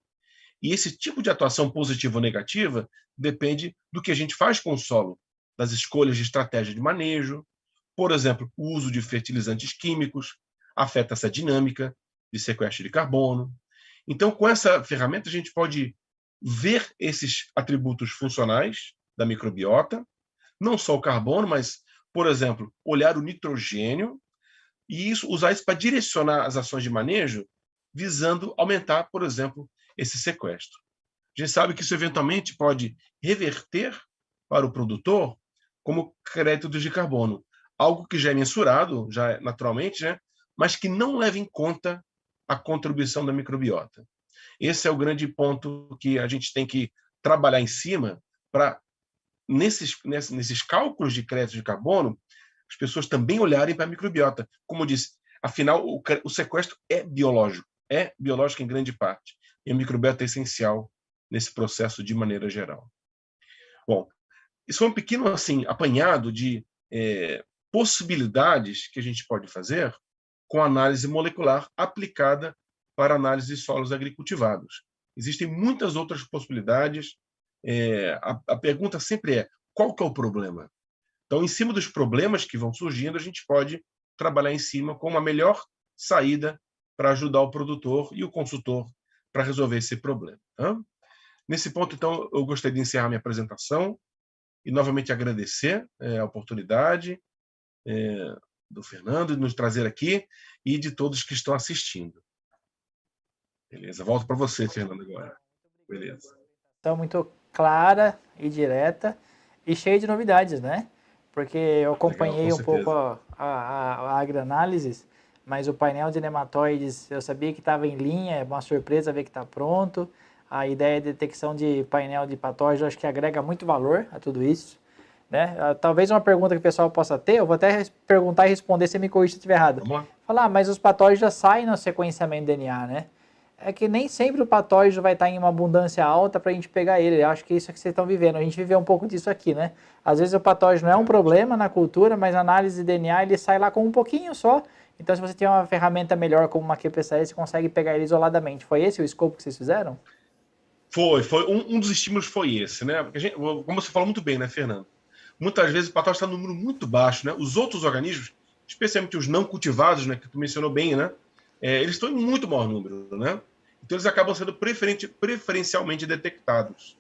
E esse tipo de atuação positiva ou negativa depende do que a gente faz com o solo, das escolhas de estratégia de manejo, por exemplo, o uso de fertilizantes químicos, afeta essa dinâmica de sequestro de carbono. Então, com essa ferramenta, a gente pode ver esses atributos funcionais da microbiota, não só o carbono, mas, por exemplo, olhar o nitrogênio e usar isso para direcionar as ações de manejo, visando aumentar, por exemplo, esse sequestro. A gente sabe que isso eventualmente pode reverter para o produtor como créditos de carbono, algo que já é mensurado, já é naturalmente, né, mas que não leva em conta a contribuição da microbiota. Esse é o grande ponto que a gente tem que trabalhar em cima para, nesses cálculos de créditos de carbono, as pessoas também olharem para a microbiota. Como eu disse, afinal, o sequestro é biológico em grande parte. E a microbiota é essencial nesse processo de maneira geral. Bom, isso foi um pequeno assim, apanhado de possibilidades que a gente pode fazer com análise molecular aplicada para análise de solos agricultivados. Existem muitas outras possibilidades. A pergunta sempre é, qual que é o problema? Então, em cima dos problemas que vão surgindo, a gente pode trabalhar em cima com uma melhor saída para ajudar o produtor e o consultor para resolver esse problema. Tá? Nesse ponto, então, eu gostaria de encerrar minha apresentação e novamente agradecer a oportunidade do Fernando de nos trazer aqui e de todos que estão assistindo. Beleza, volto para você, Fernando, agora. Beleza. Então, muito clara e direta e cheia de novidades, né? Porque eu acompanhei um pouco a agroanálise, mas o painel de nematóides eu sabia que estava em linha, é uma surpresa ver que está pronto. A ideia de detecção de painel de patógenos, eu acho que agrega muito valor a tudo isso. Né? Talvez uma pergunta que o pessoal possa ter, eu vou até perguntar e responder se me corrige se estiver errado. Falar, mas os patógenos já saem no sequenciamento do DNA, né? É que nem sempre o patógeno vai estar em uma abundância alta para a gente pegar ele. Eu acho que isso é que vocês estão vivendo. A gente viveu um pouco disso aqui, né? Às vezes o patógeno é um problema na cultura, mas a análise de DNA ele sai lá com um pouquinho só. Então, se você tem uma ferramenta melhor como uma QPCR, você consegue pegar ele isoladamente. Foi esse o escopo que vocês fizeram? Foi um dos estímulos foi esse, né? Porque como você falou muito bem, né, Fernando? Muitas vezes o patógeno está num número muito baixo, né? Os outros organismos, especialmente os não cultivados, né, que tu mencionou bem, né? Eles estão em muito maior número, né? Então eles acabam sendo preferencialmente detectados.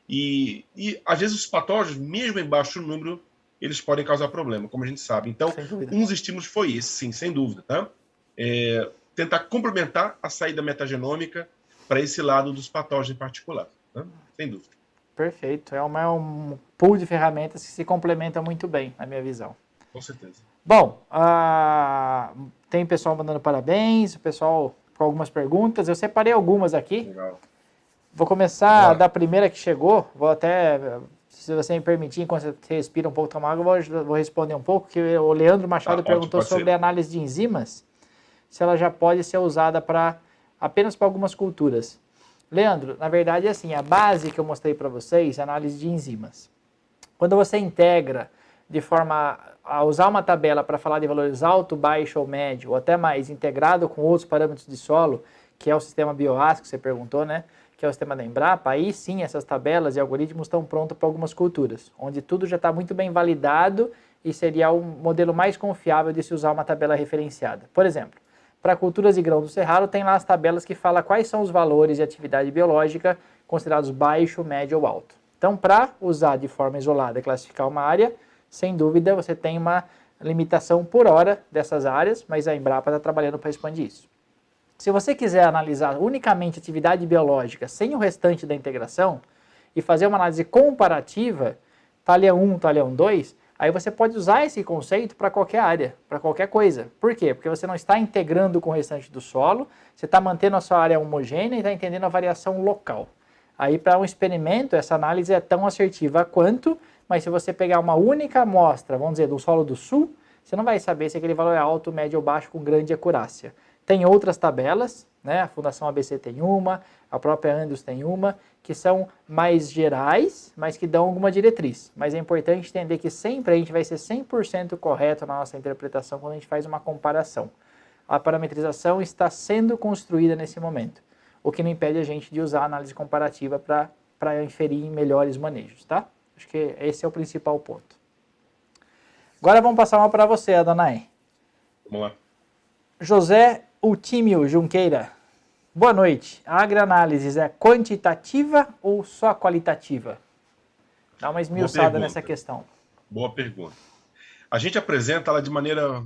E às vezes os patógenos, mesmo em baixo número, eles podem causar problema, como a gente sabe. Então, um dos estímulos foi esse, sim, sem dúvida, tá? Tentar complementar a saída metagenômica para esse lado dos patógenos em particular, né? Sem dúvida. Perfeito. É um pool de ferramentas que se complementam muito bem, na minha visão. Com certeza. Bom, tem pessoal mandando parabéns, o pessoal com algumas perguntas. Eu separei algumas aqui. Legal. Vou começar da primeira que chegou. Vou até, se você me permitir, enquanto você respira um pouco, tomar água, vou responder um pouco, que o Leandro Machado perguntou sobre a análise de enzimas, se ela já pode ser usada apenas para algumas culturas. Leandro, na verdade é assim, a base que eu mostrei para vocês é a análise de enzimas. Quando você integra de forma a usar uma tabela para falar de valores alto, baixo ou médio, ou até mais, integrado com outros parâmetros de solo, que é o sistema BioAS que você perguntou, né? Que é o sistema da Embrapa, aí sim essas tabelas e algoritmos estão prontos para algumas culturas, onde tudo já está muito bem validado e seria um modelo mais confiável de se usar uma tabela referenciada. Por exemplo, para culturas de grão do cerrado, tem lá as tabelas que falam quais são os valores de atividade biológica considerados baixo, médio ou alto. Então, para usar de forma isolada e classificar uma área, sem dúvida, você tem uma limitação por hora dessas áreas, mas a Embrapa está trabalhando para expandir isso. Se você quiser analisar unicamente atividade biológica sem o restante da integração e fazer uma análise comparativa, talhão 1, talhão 2, aí você pode usar esse conceito para qualquer área, para qualquer coisa. Por quê? Porque você não está integrando com o restante do solo, você está mantendo a sua área homogênea e está entendendo a variação local. Aí, para um experimento, essa análise é tão assertiva quanto, mas se você pegar uma única amostra, vamos dizer, do solo do sul, você não vai saber se aquele valor é alto, médio ou baixo com grande acurácia. Tem outras tabelas, né? A Fundação ABC tem uma, a própria Andus tem uma, que são mais gerais, mas que dão alguma diretriz. Mas é importante entender que sempre a gente vai ser 100% correto na nossa interpretação quando a gente faz uma comparação. A parametrização está sendo construída nesse momento, o que não impede a gente de usar a análise comparativa para inferir em melhores manejos, tá? Acho que esse é o principal ponto. Agora vamos passar uma para você, Adonai. Vamos lá. José Ultímio Junqueira. Boa noite. A agroanálise é quantitativa ou só qualitativa? Dá uma esmiuçada nessa questão. Boa pergunta. A gente apresenta ela de maneira,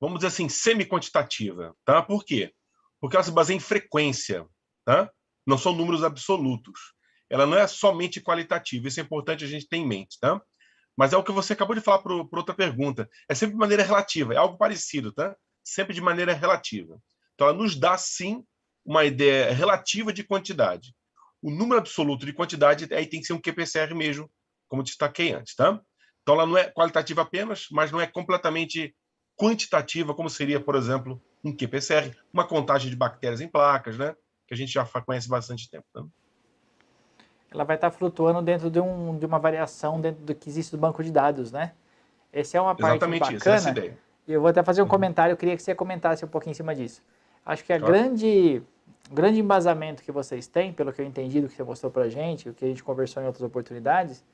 vamos dizer assim, semi-quantitativa, tá? Por quê? Porque ela se baseia em frequência, tá? Não são números absolutos. Ela não é somente qualitativa, isso é importante a gente ter em mente, tá? Mas é o que você acabou de falar para outra pergunta. É sempre de maneira relativa, é algo parecido, tá? Sempre de maneira relativa. Então, ela nos dá, sim, uma ideia relativa de quantidade. O número absoluto de quantidade aí tem que ser um QPCR mesmo, como destaquei antes, tá? Então, ela não é qualitativa apenas, mas não é completamente quantitativa, como seria, por exemplo, um QPCR, uma contagem de bactérias em placas, né? Que a gente já conhece bastante tempo, tá? Ela vai estar flutuando dentro de uma variação dentro do que existe do banco de dados, né? Essa é uma parte Exatamente bacana. isso, essa é a ideia. E eu vou até fazer um comentário, eu queria que você comentasse um pouquinho em cima disso. Acho que o grande embasamento que vocês têm, pelo que eu entendi do que você mostrou pra gente, o que a gente conversou em outras oportunidades,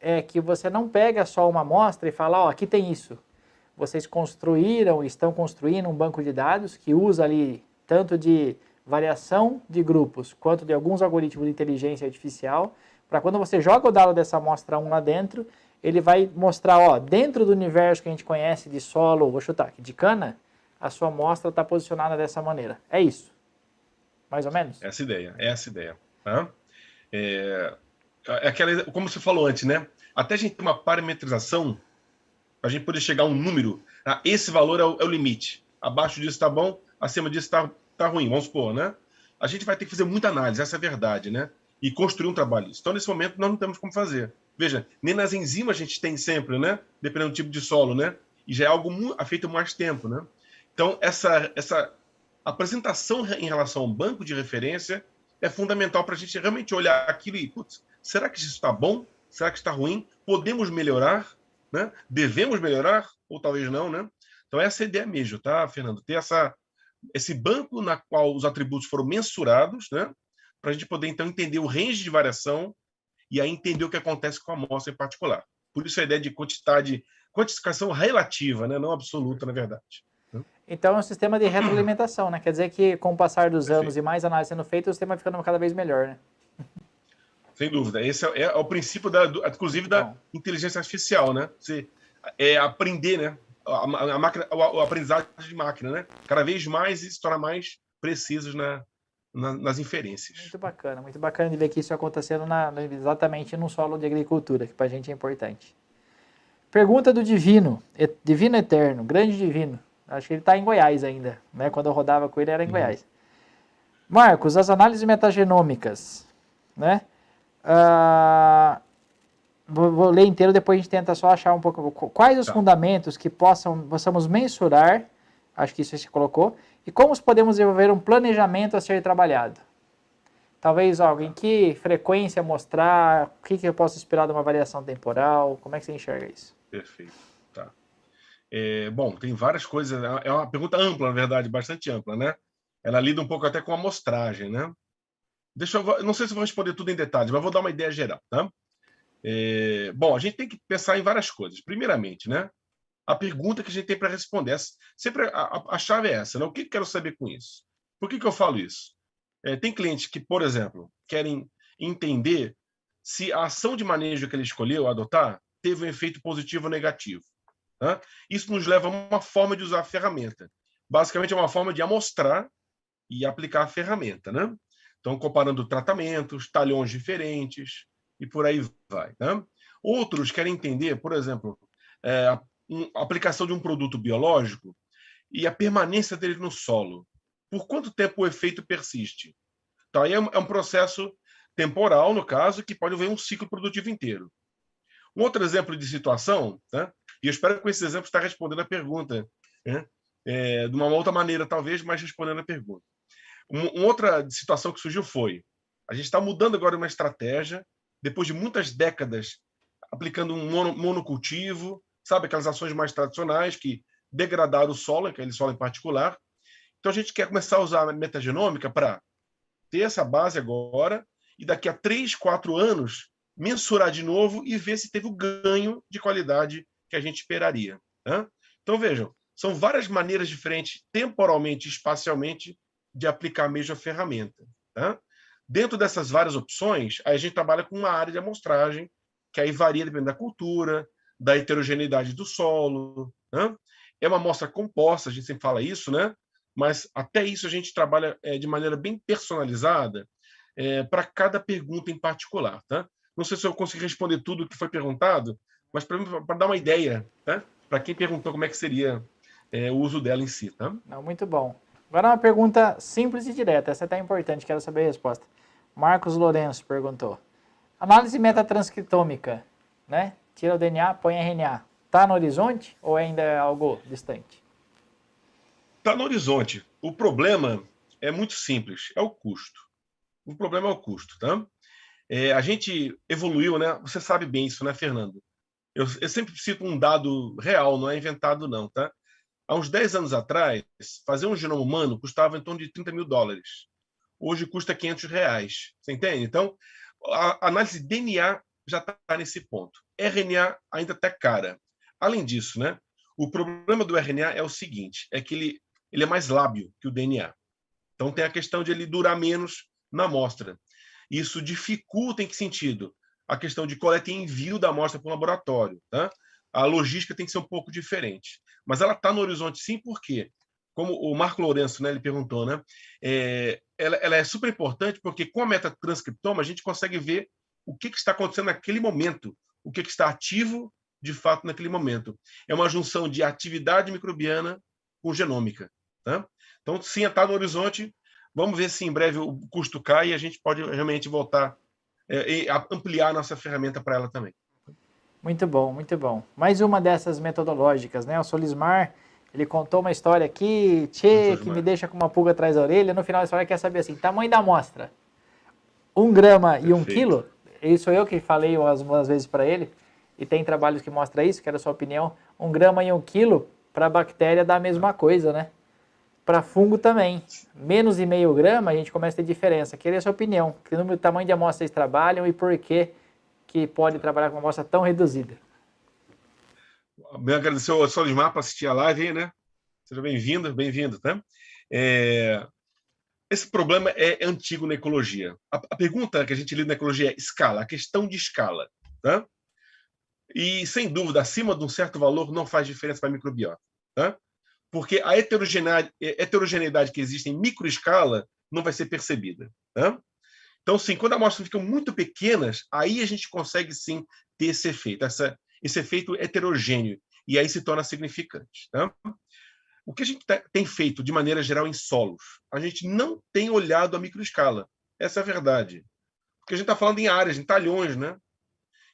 é que você não pega só uma amostra e fala, ó, aqui tem isso. Vocês estão construindo um banco de dados que usa ali tanto de variação de grupos, quanto de alguns algoritmos de inteligência artificial, para quando você joga o dado dessa amostra 1 lá dentro, ele vai mostrar, ó, dentro do universo que a gente conhece de solo, vou chutar aqui, de cana, a sua amostra está posicionada dessa maneira. É isso? Mais ou menos? Essa ideia, essa ideia. Tá? Aquela, como você falou antes, né? Até a gente ter uma parametrização, a gente poder chegar a um número, esse valor é o limite. Abaixo disso está bom, acima disso está ruim, vamos supor, né? A gente vai ter que fazer muita análise, essa é a verdade, né? E construir um trabalho. Então, nesse momento, nós não temos como fazer. Veja, nem nas enzimas a gente tem sempre, né? Dependendo do tipo de solo, né? E já é algo feito há mais tempo, né? Então, essa apresentação em relação ao banco de referência é fundamental para a gente realmente olhar aquilo e, putz, será que isso está bom? Será que está ruim? Podemos melhorar? Né? Devemos melhorar? Ou talvez não, né? Então, essa é a ideia mesmo, tá, Fernando? Ter esse banco na qual os atributos foram mensurados, né? Para a gente poder, então, entender o range de variação e aí entender o que acontece com a amostra em particular. Por isso a ideia de quantificação relativa, né? Não absoluta, na verdade. Então é um sistema de retroalimentação, né? Quer dizer que com o passar dos anos e mais análise sendo feita, o sistema vai ficando cada vez melhor, né? Sem dúvida. Esse é o princípio, inclusive, da inteligência artificial, né? Você aprender, né? O aprendizado de máquina, né? Cada vez mais e se tornar mais precisos nas inferências. Muito bacana de ver que isso acontecendo exatamente no solo de agricultura, que para a gente é importante. Pergunta do Divino, Divino Eterno, grande Divino. Acho que ele está em Goiás ainda, né? Quando eu rodava com ele era em Goiás. Marcos, as análises metagenômicas, né? Vou ler inteiro, depois a gente tenta só achar um pouco. Quais os fundamentos que possamos mensurar, acho que isso você colocou, e como podemos desenvolver um planejamento a ser trabalhado? Talvez, em que frequência mostrar, o que eu posso esperar de uma variação temporal, como é que você enxerga isso? Perfeito, tá. Bom, tem várias coisas, é uma pergunta ampla, na verdade, bastante ampla, né? Ela lida um pouco até com a amostragem, né? Não sei se vou responder tudo em detalhes, mas vou dar uma ideia geral, tá? Bom, a gente tem que pensar em várias coisas. Primeiramente, né? A pergunta que a gente tem para responder. Sempre a chave é essa, né? O que eu quero saber com isso? Por que eu falo isso? Tem clientes que, por exemplo, querem entender se a ação de manejo que ele escolheu adotar teve um efeito positivo ou negativo. Tá? Isso nos leva a uma forma de usar a ferramenta. Basicamente, é uma forma de amostrar e aplicar a ferramenta, né? Então, comparando tratamentos, talhões diferentes e por aí vai. Né? Outros querem entender, por exemplo, a aplicação de um produto biológico e a permanência dele no solo. Por quanto tempo o efeito persiste? Então, aí é um processo temporal, no caso, que pode haver um ciclo produtivo inteiro. Um outro exemplo de situação, né? E eu espero que com esse exemplo está respondendo a pergunta, né? De uma outra maneira, talvez, mas respondendo a pergunta. Uma outra situação que surgiu foi, a gente está mudando agora uma estratégia, depois de muitas décadas aplicando um monocultivo, sabe, aquelas ações mais tradicionais que degradaram o solo, aquele solo em particular. Então a gente quer começar a usar a metagenômica para ter essa base agora e daqui a 3, 4 anos mensurar de novo e ver se teve o ganho de qualidade que a gente esperaria. Né? Então vejam, são várias maneiras diferentes, temporalmente e espacialmente, de aplicar a mesma ferramenta. Tá? Dentro dessas várias opções, a gente trabalha com uma área de amostragem, que aí varia dependendo da cultura, da heterogeneidade do solo. Né? É uma amostra composta, a gente sempre fala isso, né? Mas até isso a gente trabalha de maneira bem personalizada para cada pergunta em particular. Tá? Não sei se eu consegui responder tudo o que foi perguntado, mas para dar uma ideia, tá? Para quem perguntou como é que seria o uso dela em si. Tá? Não, muito bom. Agora uma pergunta simples e direta, essa é até importante, quero saber a resposta. Marcos Lourenço perguntou. Análise metatranscriptômica, né? Tira o DNA, põe RNA. Está no horizonte ou ainda é algo distante? Está no horizonte. O problema é muito simples, é o custo. O problema é o custo, tá? A gente evoluiu, né? Você sabe bem isso, né, Fernando? Eu sempre cito um dado real, não é inventado, não, tá? Há uns 10 anos atrás, fazer um genoma humano custava em torno de US$ 30.000. Hoje custa R$ 500. Você entende? Então, a análise de DNA já está nesse ponto. RNA ainda está cara. Além disso, né? O problema do RNA é o seguinte, é que ele é mais lábil que o DNA. Então tem a questão de ele durar menos na amostra. Isso dificulta em que sentido? A questão de coleta e envio da amostra para o laboratório. Tá? A logística tem que ser um pouco diferente. Mas ela está no horizonte sim, por quê? Como o Marco Lourenço, né, ele perguntou, né? Ela é super importante porque com a metatranscriptoma a gente consegue ver o que está acontecendo naquele momento, o que está ativo de fato naquele momento. É uma junção de atividade microbiana com genômica. Tá? Então, sim, está no horizonte. Vamos ver se em breve o custo cai e a gente pode realmente voltar e ampliar a nossa ferramenta para ela também. Muito bom, muito bom. Mais uma dessas metodológicas, né? O Solismar, ele contou uma história aqui, que me deixa com uma pulga atrás da orelha. No final da história quer saber assim, tamanho da amostra. 1 grama e 1 quilo? Isso eu que falei umas vezes para ele. E tem trabalhos que mostram isso, quero a sua opinião. 1 grama e 1 quilo, para bactéria dá a mesma coisa, né? Para fungo também. Menos de meio grama a gente começa a ter diferença. Queria a sua opinião. Que número, tamanho de amostra vocês trabalham e por que pode trabalhar com uma amostra tão reduzida? Bem, agradecer ao Solismar para assistir a live aí, né? Seja bem-vindo, bem-vindo, tá? Esse problema é antigo na ecologia. A pergunta que a gente lida na ecologia é escala, a questão de escala, tá? E, sem dúvida, acima de um certo valor não faz diferença para a microbiota, tá? Porque a heterogeneidade que existe em microescala não vai ser percebida. Tá? Então, sim, quando as amostras ficam muito pequenas, aí a gente consegue, sim, ter esse efeito, esse efeito heterogêneo, e aí se torna significante. Tá? O que a gente tem feito, de maneira geral, em solos? A gente não tem olhado a microescala. Essa é a verdade. Porque a gente está falando em áreas, em talhões, né?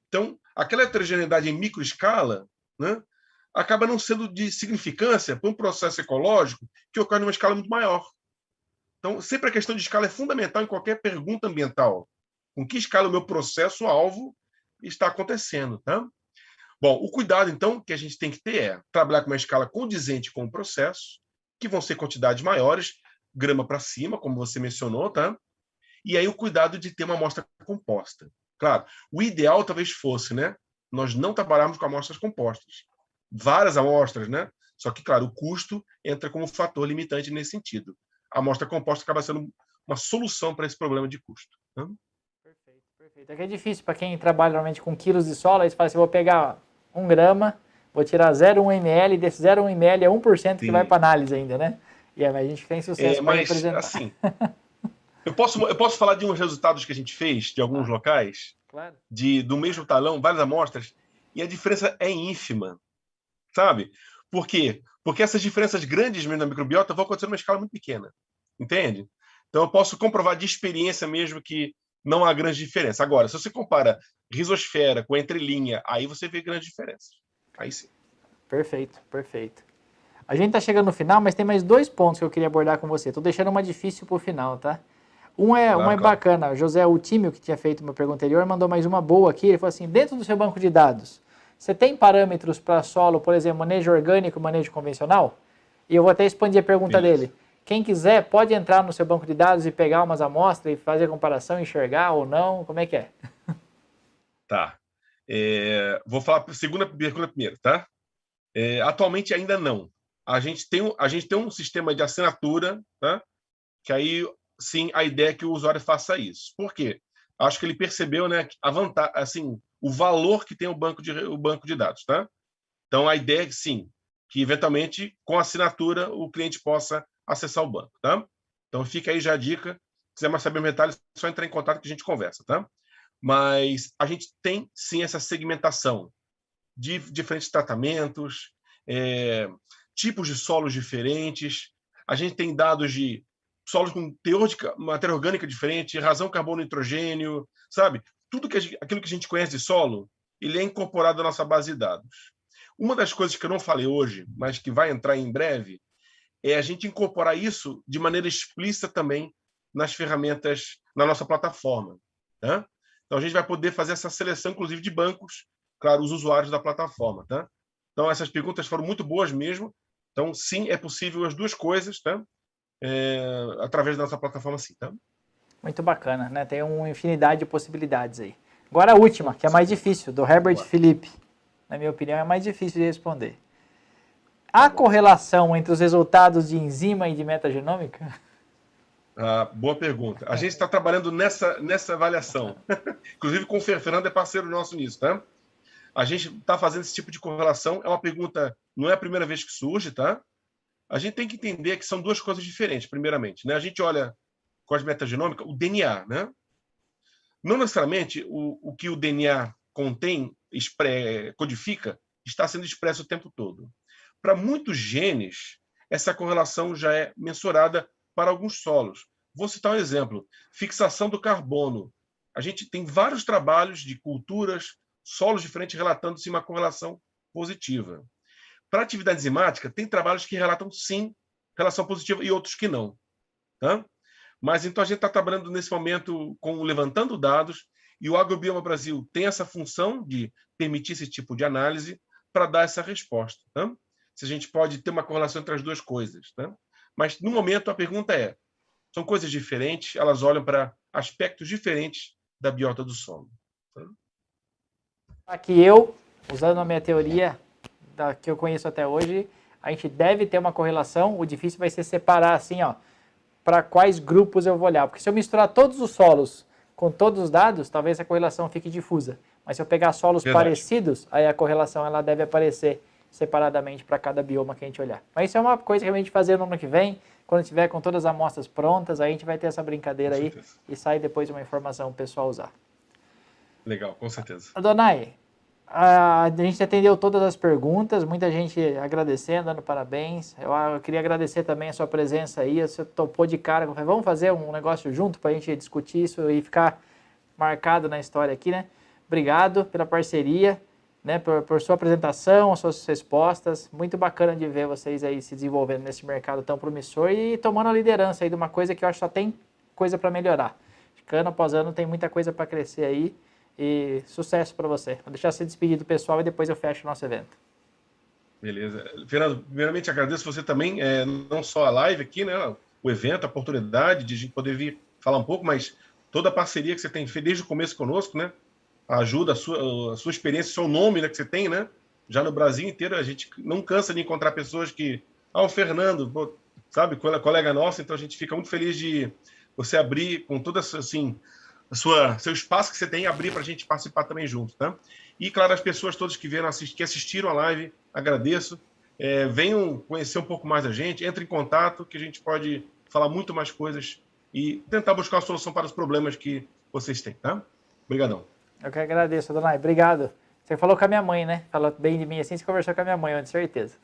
Então, aquela heterogeneidade em microescala, né, acaba não sendo de significância para um processo ecológico que ocorre numa escala muito maior. Então, sempre a questão de escala é fundamental em qualquer pergunta ambiental. Com que escala o meu processo-alvo está acontecendo, tá? Bom, o cuidado, então, que a gente tem que ter é trabalhar com uma escala condizente com o processo, que vão ser quantidades maiores, grama para cima, como você mencionou, tá? E aí o cuidado de ter uma amostra composta. Claro, o ideal talvez fosse, né? Nós não trabalharmos com amostras compostas. Várias amostras, né? Só que, claro, o custo entra como fator limitante nesse sentido. A amostra composta acaba sendo uma solução para esse problema de custo. Né? Perfeito, perfeito. É que é difícil para quem trabalha normalmente com quilos de solo, aí você fala assim, vou pegar 1 grama, vou tirar 0,1 ml, desse 0,1 ml é 1% que vai para análise ainda, né? E aí a gente tem sucesso para Mas, representar. assim, eu posso falar de uns resultados que a gente fez de alguns locais, claro. do mesmo talão, várias amostras, e a diferença é ínfima, sabe? Por quê? Porque essas diferenças grandes mesmo na microbiota vão acontecer numa escala muito pequena, entende? Então eu posso comprovar de experiência mesmo que não há grande diferença. Agora, se você compara rizosfera com entrelinha, aí você vê grande diferença. Aí sim. Perfeito, perfeito. A gente tá chegando no final, mas tem mais 2 pontos que eu queria abordar com você. Tô deixando uma difícil pro final, tá? Uma é Claro. bacana. José Utímio, que tinha feito uma pergunta anterior, mandou mais uma boa aqui. Ele falou assim, dentro do seu banco de dados, você tem parâmetros para solo, por exemplo, manejo orgânico, manejo convencional? E eu vou até expandir a pergunta dele. Quem quiser pode entrar no seu banco de dados e pegar umas amostras e fazer a comparação, enxergar ou não? Como é que é? Tá. Vou falar a segunda pergunta primeiro, tá? Atualmente ainda não. A gente tem um sistema de assinatura, tá? Que aí, sim, a ideia é que o usuário faça isso. Por quê? Acho que ele percebeu, né, a vantagem, assim, o valor que tem o banco de dados, tá? Então, a ideia é, sim, que eventualmente, com assinatura, o cliente possa acessar o banco, tá? Então, fica aí já a dica. Se quiser mais saber detalhes, é só entrar em contato que a gente conversa, tá? Mas a gente tem, sim, essa segmentação de diferentes tratamentos, tipos de solos diferentes. A gente tem dados de solos com teor de matéria orgânica diferente, razão carbono nitrogênio, sabe? Aquilo que a gente conhece de solo, ele é incorporado na nossa base de dados. Uma das coisas que eu não falei hoje, mas que vai entrar em breve, é a gente incorporar isso de maneira explícita também nas ferramentas, na nossa plataforma. Tá? Então, a gente vai poder fazer essa seleção, inclusive, de bancos, claro, os usuários da plataforma. Tá? Então, essas perguntas foram muito boas mesmo. Então, sim, é possível as duas coisas, tá? Através da nossa plataforma, sim. Tá? Muito bacana, né? Tem uma infinidade de possibilidades aí. Agora a última, que é mais difícil, do Herbert Felipe. Na minha opinião, é mais difícil de responder. Há correlação entre os resultados de enzima e de metagenômica? Boa pergunta. A gente está trabalhando nessa avaliação. Inclusive, com o Fernando é parceiro nosso nisso, tá? A gente está fazendo esse tipo de correlação. É uma pergunta, não é a primeira vez que surge, tá? A gente tem que entender que são duas coisas diferentes, primeiramente. Né? A gente olha com as metagenômicas, o DNA, né? Não necessariamente o que o DNA contém, codifica, está sendo expresso o tempo todo. Para muitos genes, essa correlação já é mensurada para alguns solos. Vou citar um exemplo: fixação do carbono. A gente tem vários trabalhos de culturas, solos diferentes relatando-se uma correlação positiva. Para atividade enzimática, tem trabalhos que relatam sim relação positiva e outros que não. Tá? Mas então a gente está trabalhando nesse momento com levantando dados, e o Agrobioma Brasil tem essa função de permitir esse tipo de análise para dar essa resposta. Tá? Se a gente pode ter uma correlação entre as duas coisas. Tá? Mas, no momento, a pergunta são coisas diferentes, elas olham para aspectos diferentes da biota do solo. Tá? Aqui eu, usando a minha teoria que eu conheço até hoje, a gente deve ter uma correlação. O difícil vai ser separar assim, ó, para quais grupos eu vou olhar. Porque se eu misturar todos os solos com todos os dados, talvez a correlação fique difusa. Mas se eu pegar solos parecidos, aí a correlação ela deve aparecer separadamente para cada bioma que a gente olhar. Mas isso é uma coisa que a gente fazer no ano que vem, quando tiver com todas as amostras prontas, aí a gente vai ter essa brincadeira aí e sai depois uma informação o pessoal usar. Legal, com certeza. Adonai, a gente atendeu todas as perguntas, muita gente agradecendo, dando parabéns. Eu queria agradecer também a sua presença aí, você topou de cara, vamos fazer um negócio junto para a gente discutir isso e ficar marcado na história aqui, né? Obrigado pela parceria, né, por sua apresentação, as suas respostas. Muito bacana de ver vocês aí se desenvolvendo nesse mercado tão promissor e tomando a liderança aí de uma coisa que eu acho que só tem coisa para melhorar. Ano após ano tem muita coisa para crescer aí. E sucesso para você. Vou deixar você despedir do pessoal e depois eu fecho o nosso evento. Beleza. Fernando, primeiramente agradeço você também, não só a live aqui, né, o evento, a oportunidade de a gente poder vir falar um pouco, mas toda a parceria que você tem feito desde o começo conosco, né, a ajuda, a sua experiência, o seu nome, né, que você tem, né, já no Brasil inteiro. A gente não cansa de encontrar pessoas que... o Fernando, pô, sabe, colega nosso, então a gente fica muito feliz de você abrir com toda assim... seu espaço que você tem, abrir para a gente participar também junto, tá? E, claro, as pessoas todas que vieram que assistiram a live, agradeço. Venham conhecer um pouco mais a gente, entre em contato, que a gente pode falar muito mais coisas e tentar buscar uma solução para os problemas que vocês têm, tá? Obrigadão. Eu que agradeço, Adonai. Obrigado. Você falou com a minha mãe, né? Falou bem de mim assim, você conversou com a minha mãe, eu tenho certeza.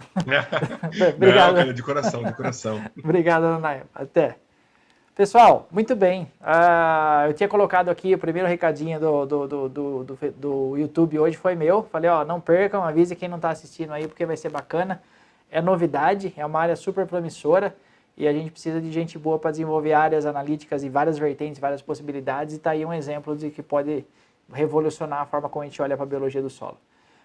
Obrigado. Não, cara, de coração, de coração. Obrigado, Adonai. Até. Pessoal, muito bem. Eu tinha colocado aqui o primeiro recadinho do YouTube hoje foi meu. Falei, ó, não percam, avise quem não está assistindo aí, porque vai ser bacana. é novidade, é uma área super promissora e a gente precisa de gente boa para desenvolver áreas analíticas e várias vertentes, várias possibilidades, e está aí um exemplo de que pode revolucionar a forma como a gente olha para a biologia do solo.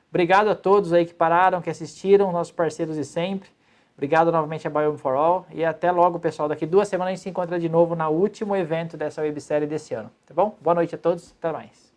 Obrigado a todos aí que pararam, que assistiram, nossos parceiros de sempre. Obrigado novamente a Biome for All e até logo, pessoal. Daqui 2 semanas a gente se encontra de novo no último evento dessa websérie desse ano, tá bom? Boa noite a todos, até mais.